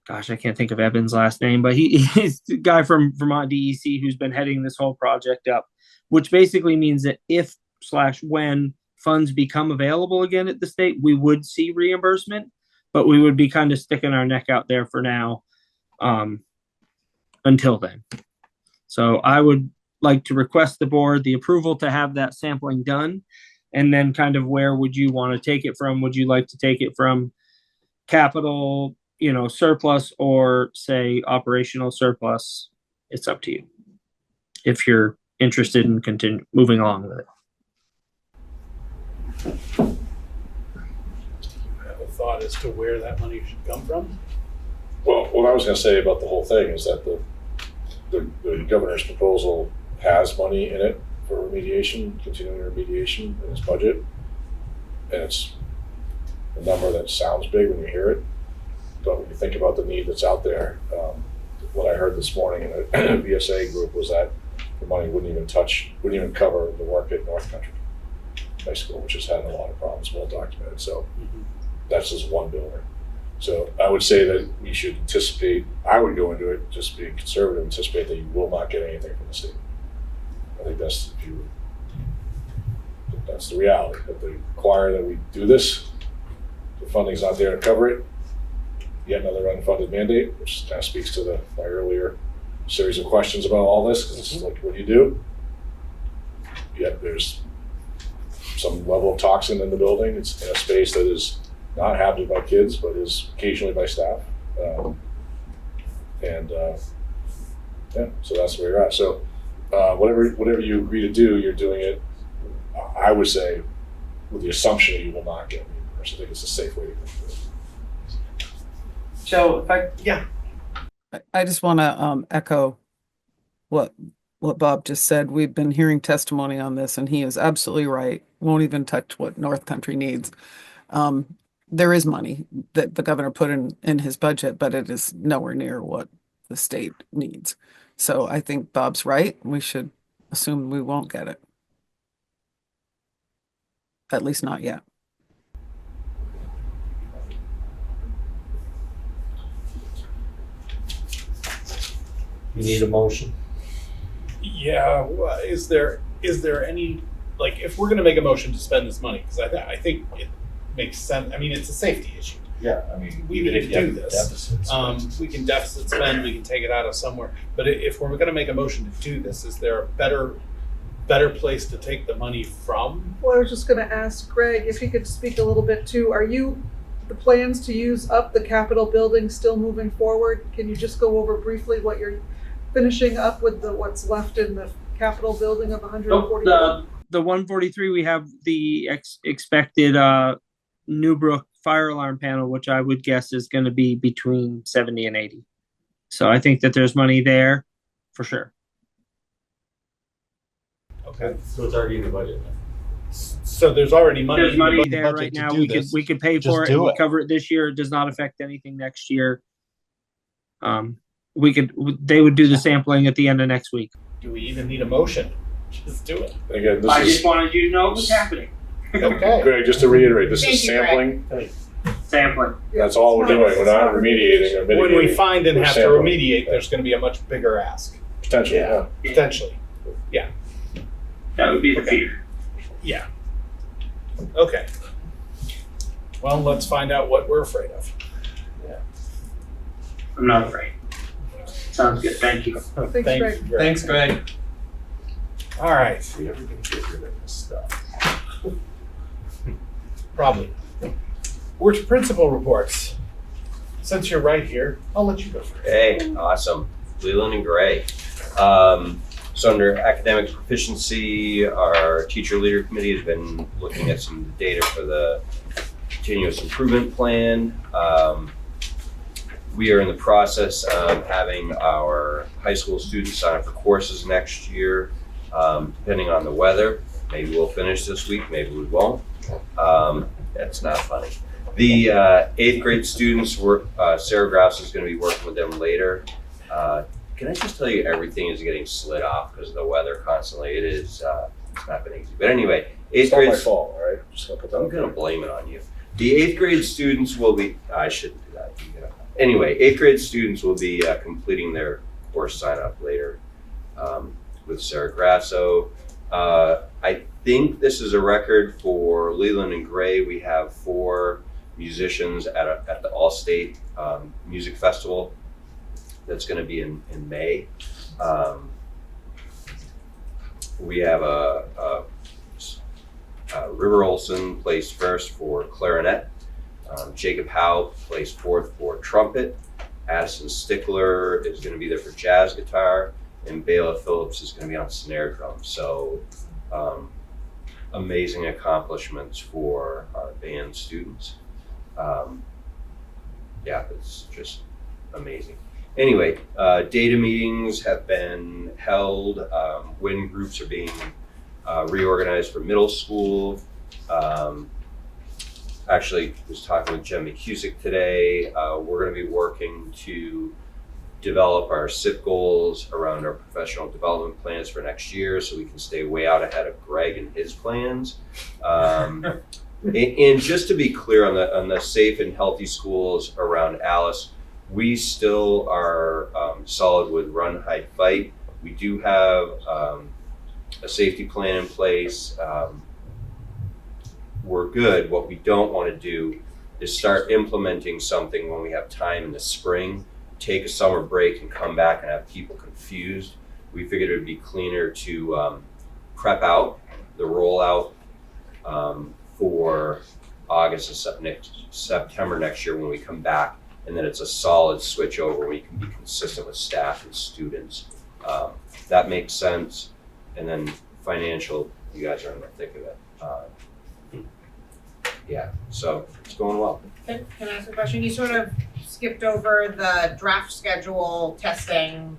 Gosh, I can't think of Eben's last name, but he's the guy from Vermont DEC who's been heading this whole project up, which basically means that if/when funds become available again at the state, we would see reimbursement, but we would be kind of sticking our neck out there for now until then. So I would like to request the board the approval to have that sampling done, and then kind of where would you want to take it from? Would you like to take it from capital, surplus, or say operational surplus? It's up to you if you're interested in moving along with it. I have a thought as to where that money should come from. Well, what I was going to say about the whole thing is that the governor's proposal has money in it for remediation, continuing remediation in his budget. And it's a number that sounds big when you hear it, but when you think about the need that's out there, what I heard this morning in a VSA group was that the money wouldn't even cover the work at North Country High School, which has had a lot of problems, well documented. So that's just one building. So I would say that we should anticipate, I would go into it just being conservative, anticipate that you will not get anything from the state. I think that's the reality, that they require that we do this. The funding's not there to cover it. Yet another unfunded mandate, which kind of speaks to my earlier series of questions about all this, because it's like, what do you do? Yet there's some level of toxin in the building. It's in a space that is not inhabited by kids, but is occasionally by staff. Yeah, so that's where you're at. So whatever you agree to do, you're doing it, I would say, with the assumption that you will not get reimbursed. I think it's a safe way to go through it. So if I, Yeah. I just want to echo what Bob just said. We've been hearing testimony on this, and he is absolutely right. Won't even touch what North Country needs. There is money that the governor put in his budget, but it is nowhere near what the state needs. So I think Bob's right. We should assume we won't get it. At least not yet. You need a motion? Yeah, is there any, like, if we're gonna make a motion to spend this money, because I think it makes sense, I mean, it's a safety issue. Yeah, I mean, We even need if to you do have this. deficits. We can deficit spend, we can take it out of somewhere, but if we're gonna make a motion to do this, is there a better place to take the money from? Well, I was just gonna ask Greg if he could speak a little bit too. Are the plans to use up the Capitol building still moving forward? Can you just go over briefly what you're finishing up with what's left in the Capitol building of 140? the 143, we have the expected Newbrook fire alarm panel, which I would guess is going to be between 70 and 80. So I think that there's money there for sure. Okay. So it's already in the budget then? So there's already money. There's in the money there budget right to now. do We could pay Just for it do and we'll it. cover it this year. It does not affect anything next year. They would do the sampling at the end of next week. Do we even need a motion? Just do it. Again, I just wanted you to know what's happening. Okay. Greg, just to reiterate, this Thank is you, Greg. sampling. Sampling. That's all we're doing. We're not remediating or mitigating. When we find and We're have to sampling. remediate, there's gonna be a much bigger ask, Potentially, yeah. potentially. Yeah, That would be the fear. yeah. Okay. Well, let's find out what we're afraid of. I'm not afraid. Sounds good. Thank you. Thanks, Greg. Thanks, Greg. All right, We ever gonna get rid of this stuff? probably. Where's principal reports? Since you're right here, I'll let you go first. Hey, awesome. Leland and Gray. So under academic proficiency, our teacher leader committee has been looking at some data for the continuous improvement plan. We are in the process of having our high school students sign up for courses next year, depending on the weather. Maybe we'll finish this week, maybe we won't. That's not funny. The 8th grade students, Sarah Grouse is going to be working with them later. Can I just tell you, everything is getting slid off because of the weather constantly. It's not been easy. But anyway, 8th grade. It's not my fault, all right? Just gonna put that I'm out going to there. blame it on you. The 8th grade students will be, I shouldn't do that. Anyway, 8th grade students will be completing their course sign up later with Sarah Grasso. I think this is a record for Leland and Gray. We have 4 musicians at the All-State Music Festival. That's going to be in May. We have River Olson placed first for clarinet. Jacob Howe placed 4th for trumpet. Addison Stickler is going to be there for jazz guitar. And Bela Phillips is going to be on snare drum. So amazing accomplishments for our band students. Yeah, it's just amazing. Anyway, data meetings have been held. When groups are being reorganized for middle school. Actually, was talking with Jen McCusick today. We're going to be working to develop our SIP goals around our professional development plans for next year so we can stay way out ahead of Greg and his plans. And just to be clear on the safe and healthy schools around Alice, we still are solid with run, hide, fight. We do have a safety plan in place. We're good. What we don't want to do is start implementing something when we have time in the spring, take a summer break and come back and have people confused. We figured it would be cleaner to prep out the rollout for August and September next year when we come back and then it's a solid switch over where you can be consistent with staff and students. That makes sense. And then financial, you guys are in the thick of it. Yeah, so it's going well. Can I ask a question? You sort of skipped over the draft schedule testing.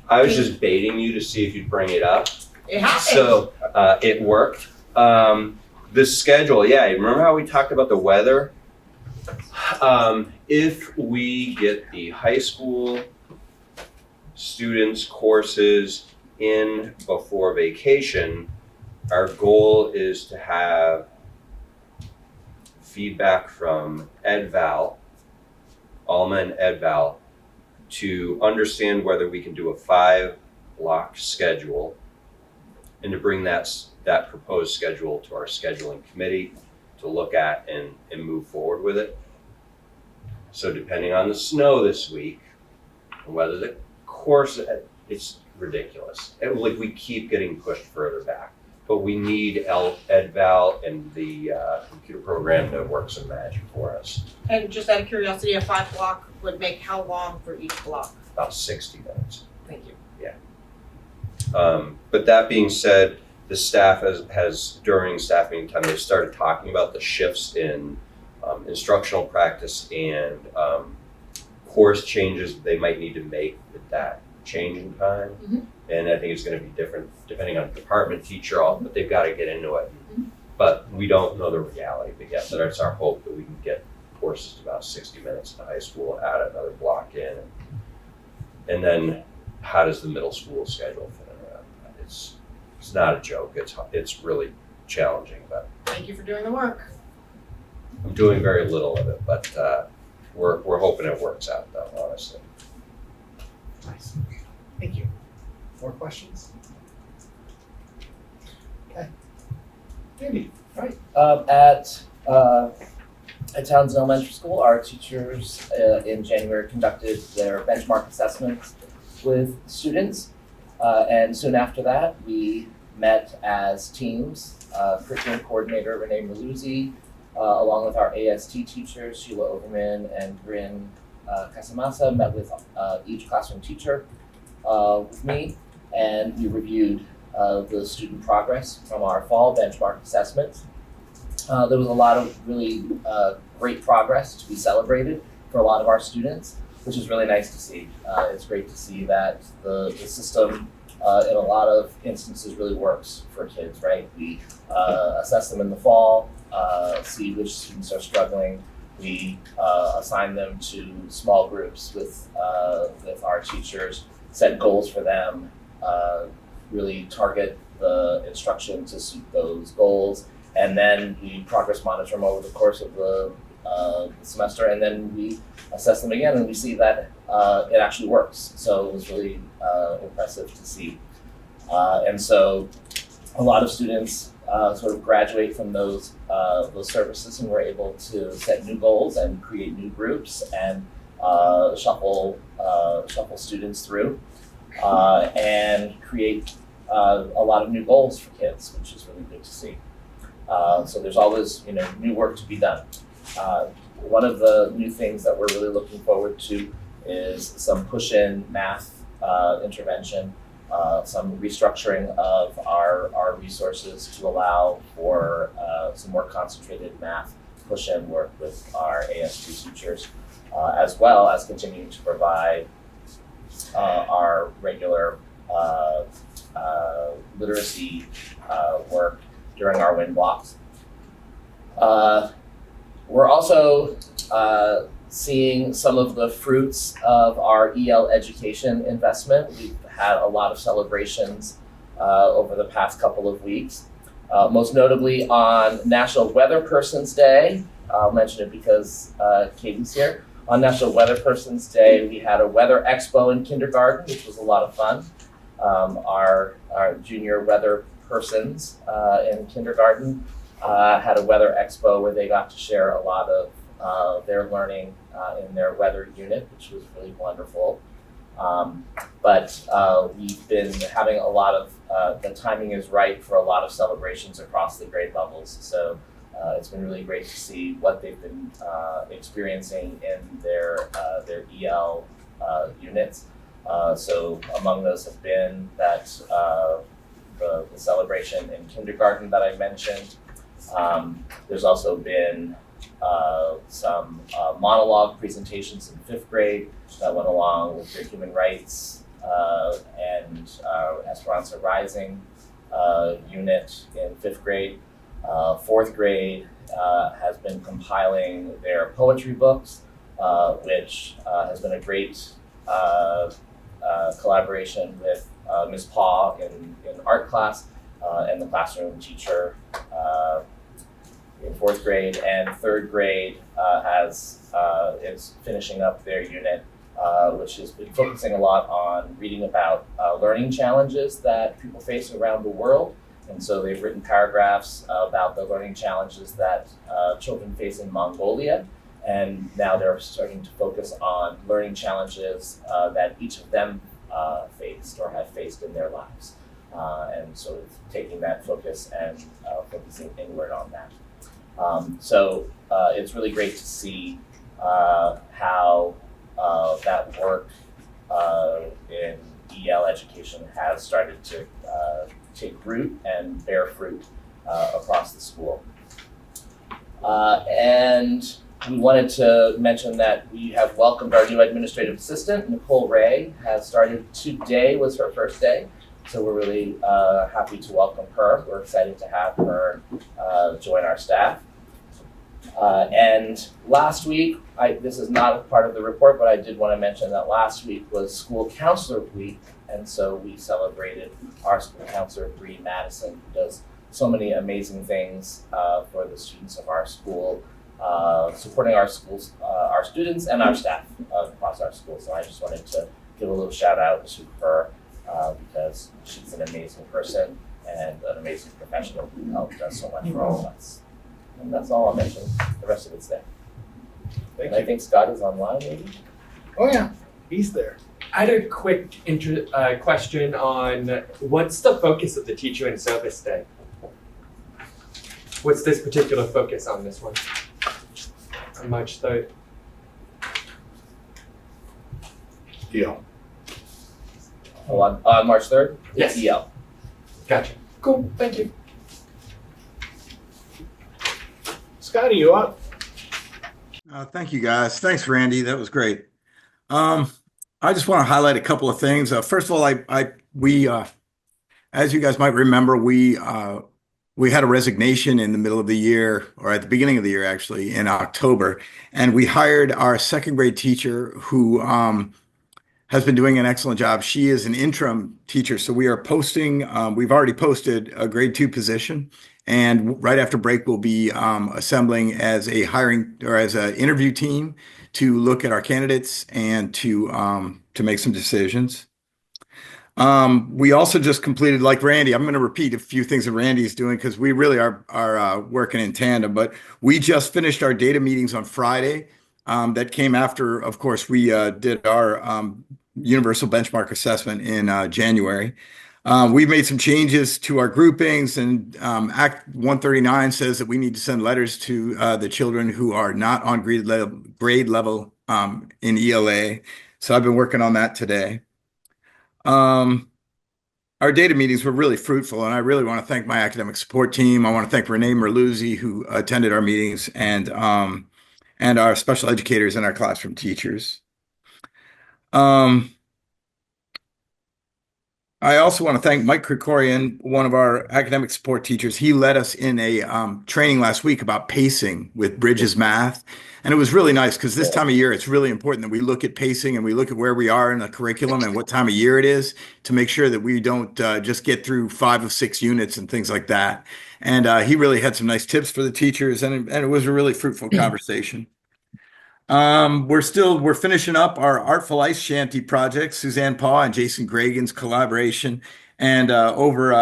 I was just baiting you to see if you'd bring it up. It happened. So it worked. The schedule, yeah, remember how we talked about the weather? If we get the high school students' courses in before vacation, our goal is to have feedback from EdVal, Alma and EdVal, to understand whether we can do a 5-block schedule and to bring that proposed schedule to our scheduling committee to look at and move forward with it. So depending on the snow this week, and whether the course, it's ridiculous. Like we keep getting pushed further back, but we need EdVal and the computer program that works some magic for us. And just out of curiosity, a 5-block would make how long for each block? About 60 minutes. Thank you. Yeah. But that being said, the staff has during staff meeting time, they've started talking about the shifts in instructional practice and course changes they might need to make with that change in time. Mm-hmm. And I think it's going to be different depending on department teacher, but they've got to get into it. Mm-hmm. But we don't know the reality of it yet. But it's our hope that we can get courses to about 60 minutes in the high school, add another block in. And then how does the middle school schedule fit in around that? It's not a joke. It's really challenging, but Thank you for doing the work. I'm doing very little of it, but we're hoping it works out though, honestly. Nice. Thank you. More questions? Okay. Andy, right. At Townsend Elementary School, our teachers in January conducted their benchmark assessments with students. And soon after that, we met as teams. Curriculum coordinator Renee Merluzzi, along with our AST teachers, Sheila Overman and Grin Casamasa, met with each classroom teacher with me, and we reviewed the student progress from our fall benchmark assessments. There was a lot of really great progress to be celebrated for a lot of our students, which is really nice to see. It's great to see that the system in a lot of instances really works for kids, right? We assess them in the fall, see which students are struggling. We assign them to small groups with our teachers, set goals for them, really target the instruction to suit those goals, and then we progress monitor them over the course of the semester, and then we assess them again, and we see that it actually works. So it was really impressive to see. And so a lot of students sort of graduate from those services, and we're able to set new goals and create new groups and shuffle students through and create a lot of new goals for kids, which is really good to see. So there's always, new work to be done. One of the new things that we're really looking forward to is some push-in math intervention, some restructuring of our resources to allow for some more concentrated math push-in work with our AST teachers, as well as continuing to provide our regular literacy work during our WIN blocks. We're also seeing some of the fruits of our EL education investment. We've had a lot of celebrations over the past couple of weeks, most notably on National Weather Person's Day. I'll mention it because Katie's here. On National Weather Person's Day, we had a weather expo in kindergarten, which was a lot of fun. Our junior weather persons in kindergarten had a weather expo where they got to share a lot of their learning in their weather unit, which was really wonderful. But we've been having a lot of, the timing is right for a lot of celebrations across the grade levels. So It's been really great to see what they've been experiencing in their EL units. So among those have been that the celebration in kindergarten that I mentioned. There's also been some monologue presentations in 5th grade that went along with their human rights and Esperanza Rising unit in 5th grade. 4th grade has been compiling their poetry books, which has been a great collaboration with Ms. Paw in art class and the classroom teacher in 4th grade. And 3rd grade is finishing up their unit, which has been focusing a lot on reading about learning challenges that people face around the world. And so they've written paragraphs about the learning challenges that children face in Mongolia. And now they're starting to focus on learning challenges that each of them faced or have faced in their lives. And so it's taking that focus and focusing inward on that. So it's really great to see how that work in EL education has started to take root and bear fruit across the school. And we wanted to mention that we have welcomed our new administrative assistant, Nicole Ray, has started today, was her first day. So we're really happy to welcome her. We're excited to have her join our staff. And last week, this is not a part of the report, but I did want to mention that last week was School Counselor Week. And so we celebrated our school counselor, Bree Madison, who does so many amazing things for the students of our school, supporting our schools, our students and our staff across our school. So I just wanted to give a little shout out to her because she's an amazing person and an amazing professional who helped us so much for all of us. And that's all I'll mention. The rest of it's there. Thank you. I think Scott is online, maybe? Oh yeah, he's there. I had a quick question on what's the focus of the Teacher in Service Day? What's this particular focus on this one? On March 3rd? EL. Oh, on March 3rd? Yes. It's EL. Gotcha. Cool, thank you. Scotty, you up? Thank you, guys. Thanks, Randy. That was great. I just want to highlight a couple of things. First of all, we as you guys might remember, we had a resignation in the middle of the year, or at the beginning of the year, actually, in October, and we hired our 2nd grade teacher who has been doing an excellent job. She is an interim teacher, so we are posting. We've already posted a grade 2 position. And right after break, we'll be assembling as a hiring or as an interview team to look at our candidates and to make some decisions. We also just completed, like Randy, I'm going to repeat a few things that Randy's doing because we really are working in tandem. But we just finished our data meetings on Friday. That came after, of course, we did our universal benchmark assessment in January. We've made some changes to our groupings, and Act 139 says that we need to send letters to the children who are not on grade level in ELA. So I've been working on that today. Our data meetings were really fruitful, and I really want to thank my academic support team. I want to thank Renee Merluzzi, who attended our meetings, and our special educators and our classroom teachers. I also want to thank Mike Krikorian, one of our academic support teachers. He led us in a training last week about pacing with Bridges Math. And it was really nice because this time of year, it's really important that we look at pacing and we look at where we are in the curriculum and what time of year it is to make sure that we don't just get through 5 of 6 units and things like that. And he really had some nice tips for the teachers, and it was a really fruitful conversation. We're finishing up our Artful Ice Shanty project, Suzanne Paw and Jason Gragan's collaboration. And over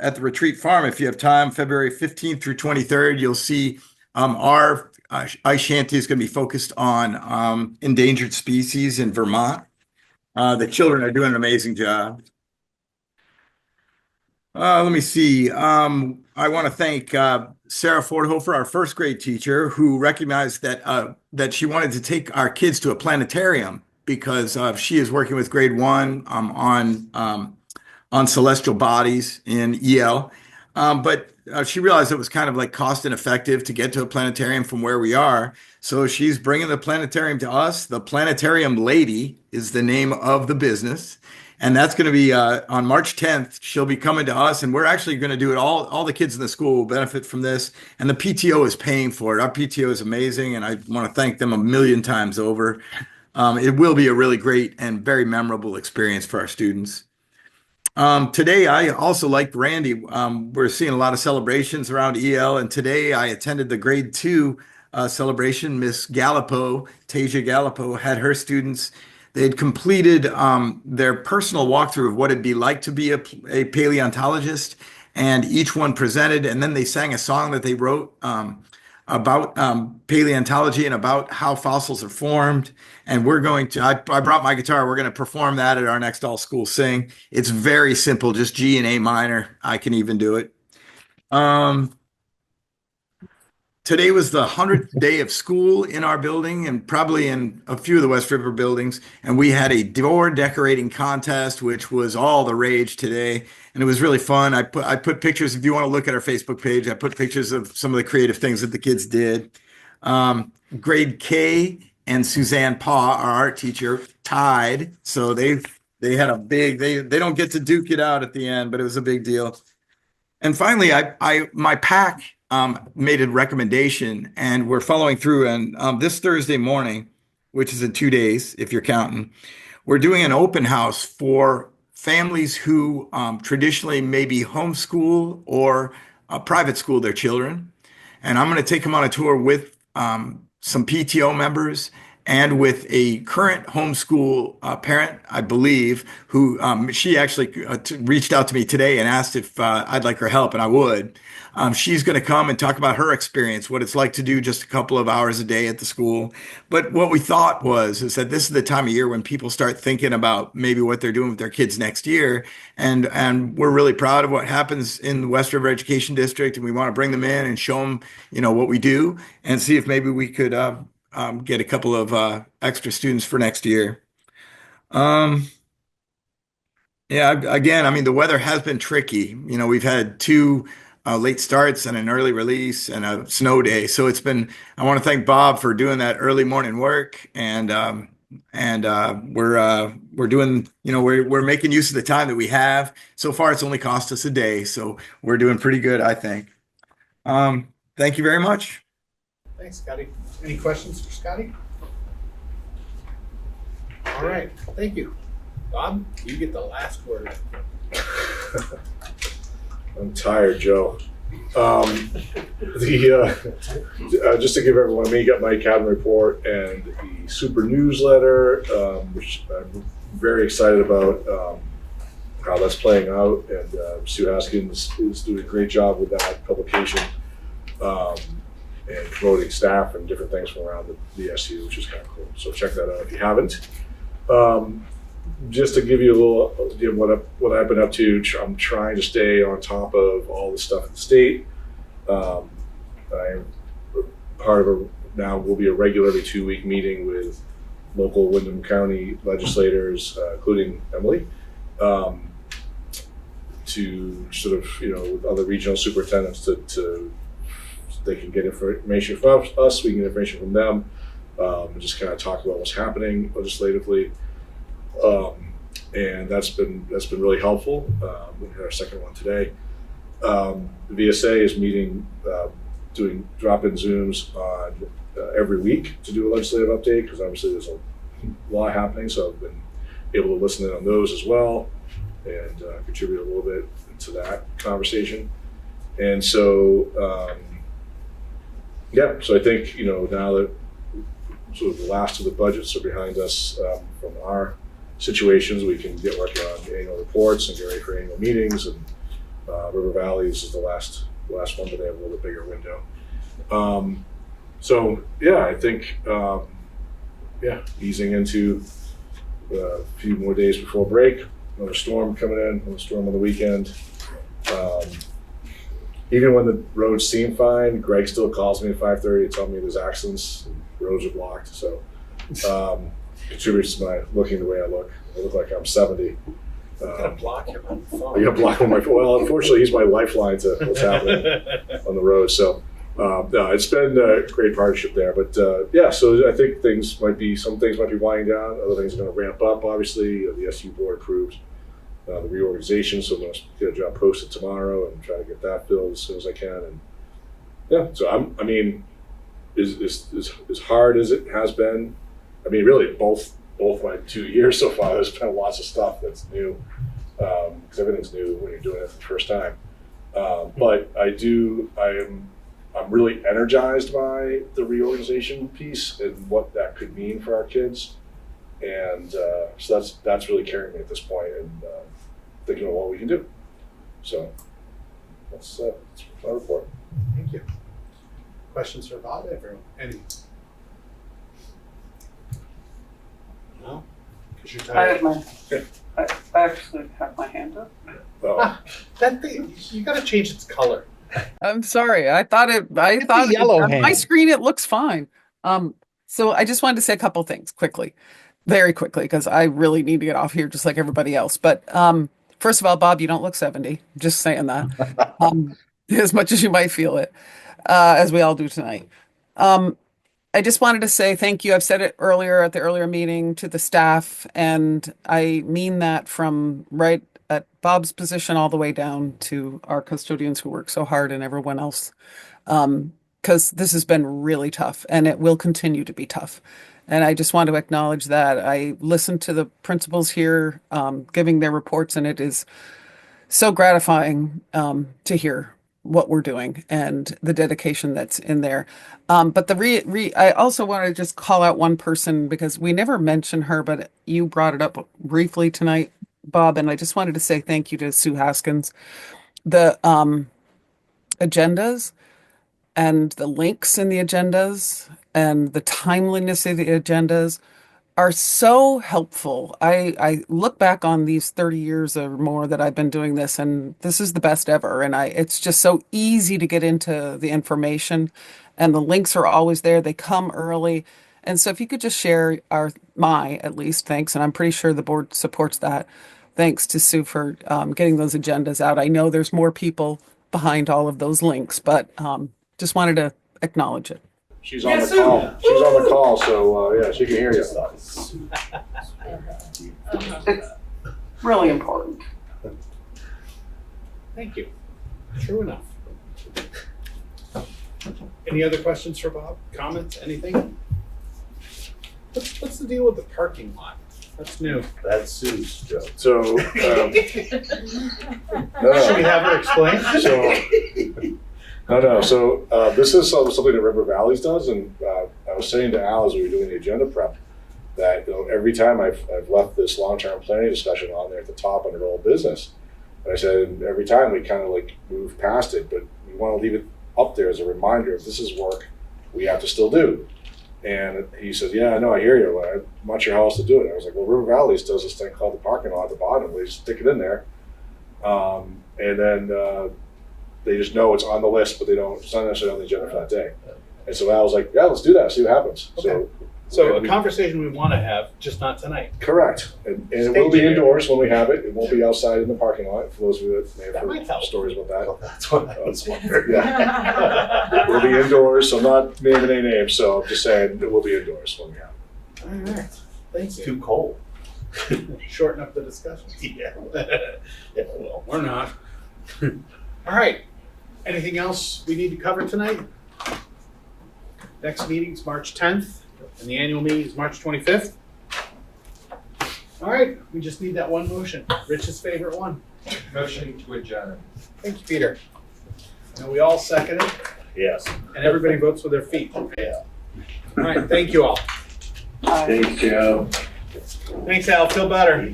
at the Retreat Farm, if you have time, February 15th through 23rd, you'll see our ice shanty is going to be focused on endangered species in Vermont. The children are doing an amazing job. Let me see. I want to thank Sarah Fordhofer, our first grade teacher, who recognized that she wanted to take our kids to a planetarium because she is working with grade one on celestial bodies in EL. But she realized it was kind of like cost ineffective to get to a planetarium from where we are. So she's bringing the planetarium to us. The Planetarium Lady is the name of the business. And that's going to be on March 10th. She'll be coming to us, and we're actually going to do it. All the kids in the school will benefit from this, and the PTO is paying for it. Our PTO is amazing, and I want to thank them a million times over. It will be a really great and very memorable experience for our students. Today, I also like Randy. We're seeing a lot of celebrations around EL, and today I attended the grade 2 celebration. Miss Tasia Gallipo, had her students. They had completed their personal walkthrough of what it'd be like to be a paleontologist, and each one presented, and then they sang a song that they wrote about paleontology and about how fossils are formed. And we're going to, I brought my guitar, we're going to perform that at our next all school sing. It's very simple, just G and A minor. I can even do it. Today was the 100th day of school in our building and probably in a few of the West River buildings. And we had a door decorating contest, which was all the rage today. And it was really fun. I put pictures, if you want to look at our Facebook page, I put pictures of some of the creative things that the kids did. Grade K and Suzanne Paw, our art teacher, tied. So they had a big, they don't get to duke it out at the end, but it was a big deal. And finally, my PAC made a recommendation, and we're following through. And this Thursday morning, which is in 2 days, if you're counting, we're doing an open house for families who traditionally maybe homeschool or private school their children. And I'm going to take them on a tour with some PTO members and with a current homeschool parent, I believe, who she actually reached out to me today and asked if I'd like her help, and I would. She's going to come and talk about her experience, what it's like to do just a couple of hours a day at the school. But what we thought is that this is the time of year when people start thinking about maybe what they're doing with their kids next year. And we're really proud of what happens in the West River Education District, and we want to bring them in and show them, what we do and see if maybe we could get a couple of extra students for next year. Yeah, again, I mean, the weather has been tricky. We've had 2 late starts and an early release and a snow day. So I want to thank Bob for doing that early morning work. And we're doing, we're making use of the time that we have. So far, it's only cost us a day. So we're doing pretty good, I think. Thank you very much. Thanks, Scotty. Any questions for Scotty? All right, thank you. Bob, you get the last word. I'm tired, Joe. Just to give everyone, you got my academy report and the super newsletter, which I'm very excited about how that's playing out. And Sue Haskins is doing a great job with that publication and promoting staff and different things from around the SU, which is kind of cool. So check that out if you haven't. Just to give you a little idea of what I've been up to, I'm trying to stay on top of all the stuff in the state. I'm part of now will be a regular every 2-week meeting with local Windham County legislators, including Emily, to sort of, with other regional superintendents to they can get information from us, we can get information from them, and just kind of talk about what's happening legislatively. And that's been really helpful. We had our second one today. The VSA is meeting, doing drop-in Zooms on every week to do a legislative update, because obviously there's a lot happening. So I've been able to listen in on those as well and contribute a little bit to that conversation. And so, so I think, now that sort of the last of the budgets are behind us from our situations, we can get working on annual reports and get ready for annual meetings. And River Valleys is the last one, but they have a little bit bigger window. I think easing into a few more days before break. Another storm coming in, another storm on the weekend. Even when the roads seem fine, Greg still calls me at 5:30 to tell me there's accidents, and roads are blocked. So contributes to my looking the way I look. I look like I'm 70. You gotta block him on the phone. I got blocked on my phone. Well, unfortunately, he's my lifeline to what's happening on the road. So no, it's been a great partnership there. But yeah, so I think some things might be winding down. Other things are going to ramp up. Obviously, the SU board approved the reorganization, so I'm going to get a job posted tomorrow and try to get that filled as soon as I can. And yeah, so I mean, as hard as it has been, I mean, really both my 2 years so far, there's been lots of stuff that's new, because everything's new when you're doing it for the first time. But I'm really energized by the reorganization piece and what that could mean for our kids. And so that's really carrying me at this point, and thinking of what we can do. So that's my report. Thank you. Questions for Bob, everyone? Any? No? Because you're tired. I actually have my hand up. That thing, you gotta change its color. I'm sorry. I thought yellow on my hand. screen it looks fine. So I just wanted to say a couple things very quickly, because I really need to get off here just like everybody else. But first of all, Bob, you don't look 70. Just saying that. As much as you might feel it, as we all do tonight. I just wanted to say thank you. I've said it earlier at the earlier meeting to the staff, and I mean that from right at Bob's position all the way down to our custodians who work so hard and everyone else. Because this has been really tough, and it will continue to be tough. And I just want to acknowledge that. I listened to the principals here giving their reports, and it is so gratifying to hear what we're doing and the dedication that's in there. But I also want to just call out one person, because we never mention her, but you brought it up briefly tonight, Bob, and I just wanted to say thank you to Sue Haskins. The agendas and the links in the agendas and the timeliness of the agendas are so helpful. I look back on these 30 years or more that I've been doing this, and this is the best ever. And it's just so easy to get into the information, and the links are always there. They come early. And so if you could just share at least thanks, and I'm pretty sure the board supports that. Thanks to Sue for getting those agendas out. I know there's more people behind all of those links, but just wanted to acknowledge it. She's on the call. She's on the call, so yeah, she can hear you. It's really important. Thank you. True enough. Any other questions for Bob? Comments? Anything? What's the deal with the parking lot? That's new. That's Sue's joke. So Should we have her explain? No. So this is something that River Valleys does, and I was saying to Al as we were doing the agenda prep that every time I've left this long-term planning discussion on there at the top under old business, and I said every time we kind of like move past it, but we want to leave it up there as a reminder if this is work we have to still do. And he said, "Yeah, no, I hear you. I'm not sure how else to do it." I was like, "Well, River Valleys does this thing called the parking lot at the bottom. They just stick it in there, and then." They just know it's on the list, but it's not necessarily on the agenda for that day. And so I was like, yeah, let's do that, see what happens. Okay. So a conversation we want to have, just not tonight. Correct. And it will be indoors when we have it. It won't be outside in the parking lot, for those of you that may have heard stories about that. That's what I was wondering. Yeah. We'll be indoors, so I'm not naming any names, so I'm just saying it will be indoors when we have it. All right. Thanks. It's too cold. Shorten up the discussion. Yeah. Yeah, well, we're not. All right. Anything else we need to cover tonight? Next meeting's March 10th, and the annual meeting is March 25th. All right, we just need that one motion. Rich's favorite one. Motion to adjourn. Thank you, Peter. And we all second it, Yes. and everybody votes with their feet. Yeah. All right, thank you all. Thanks, Joe. Thanks, Al. Feel better.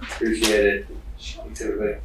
Appreciate it. Thanks, everybody.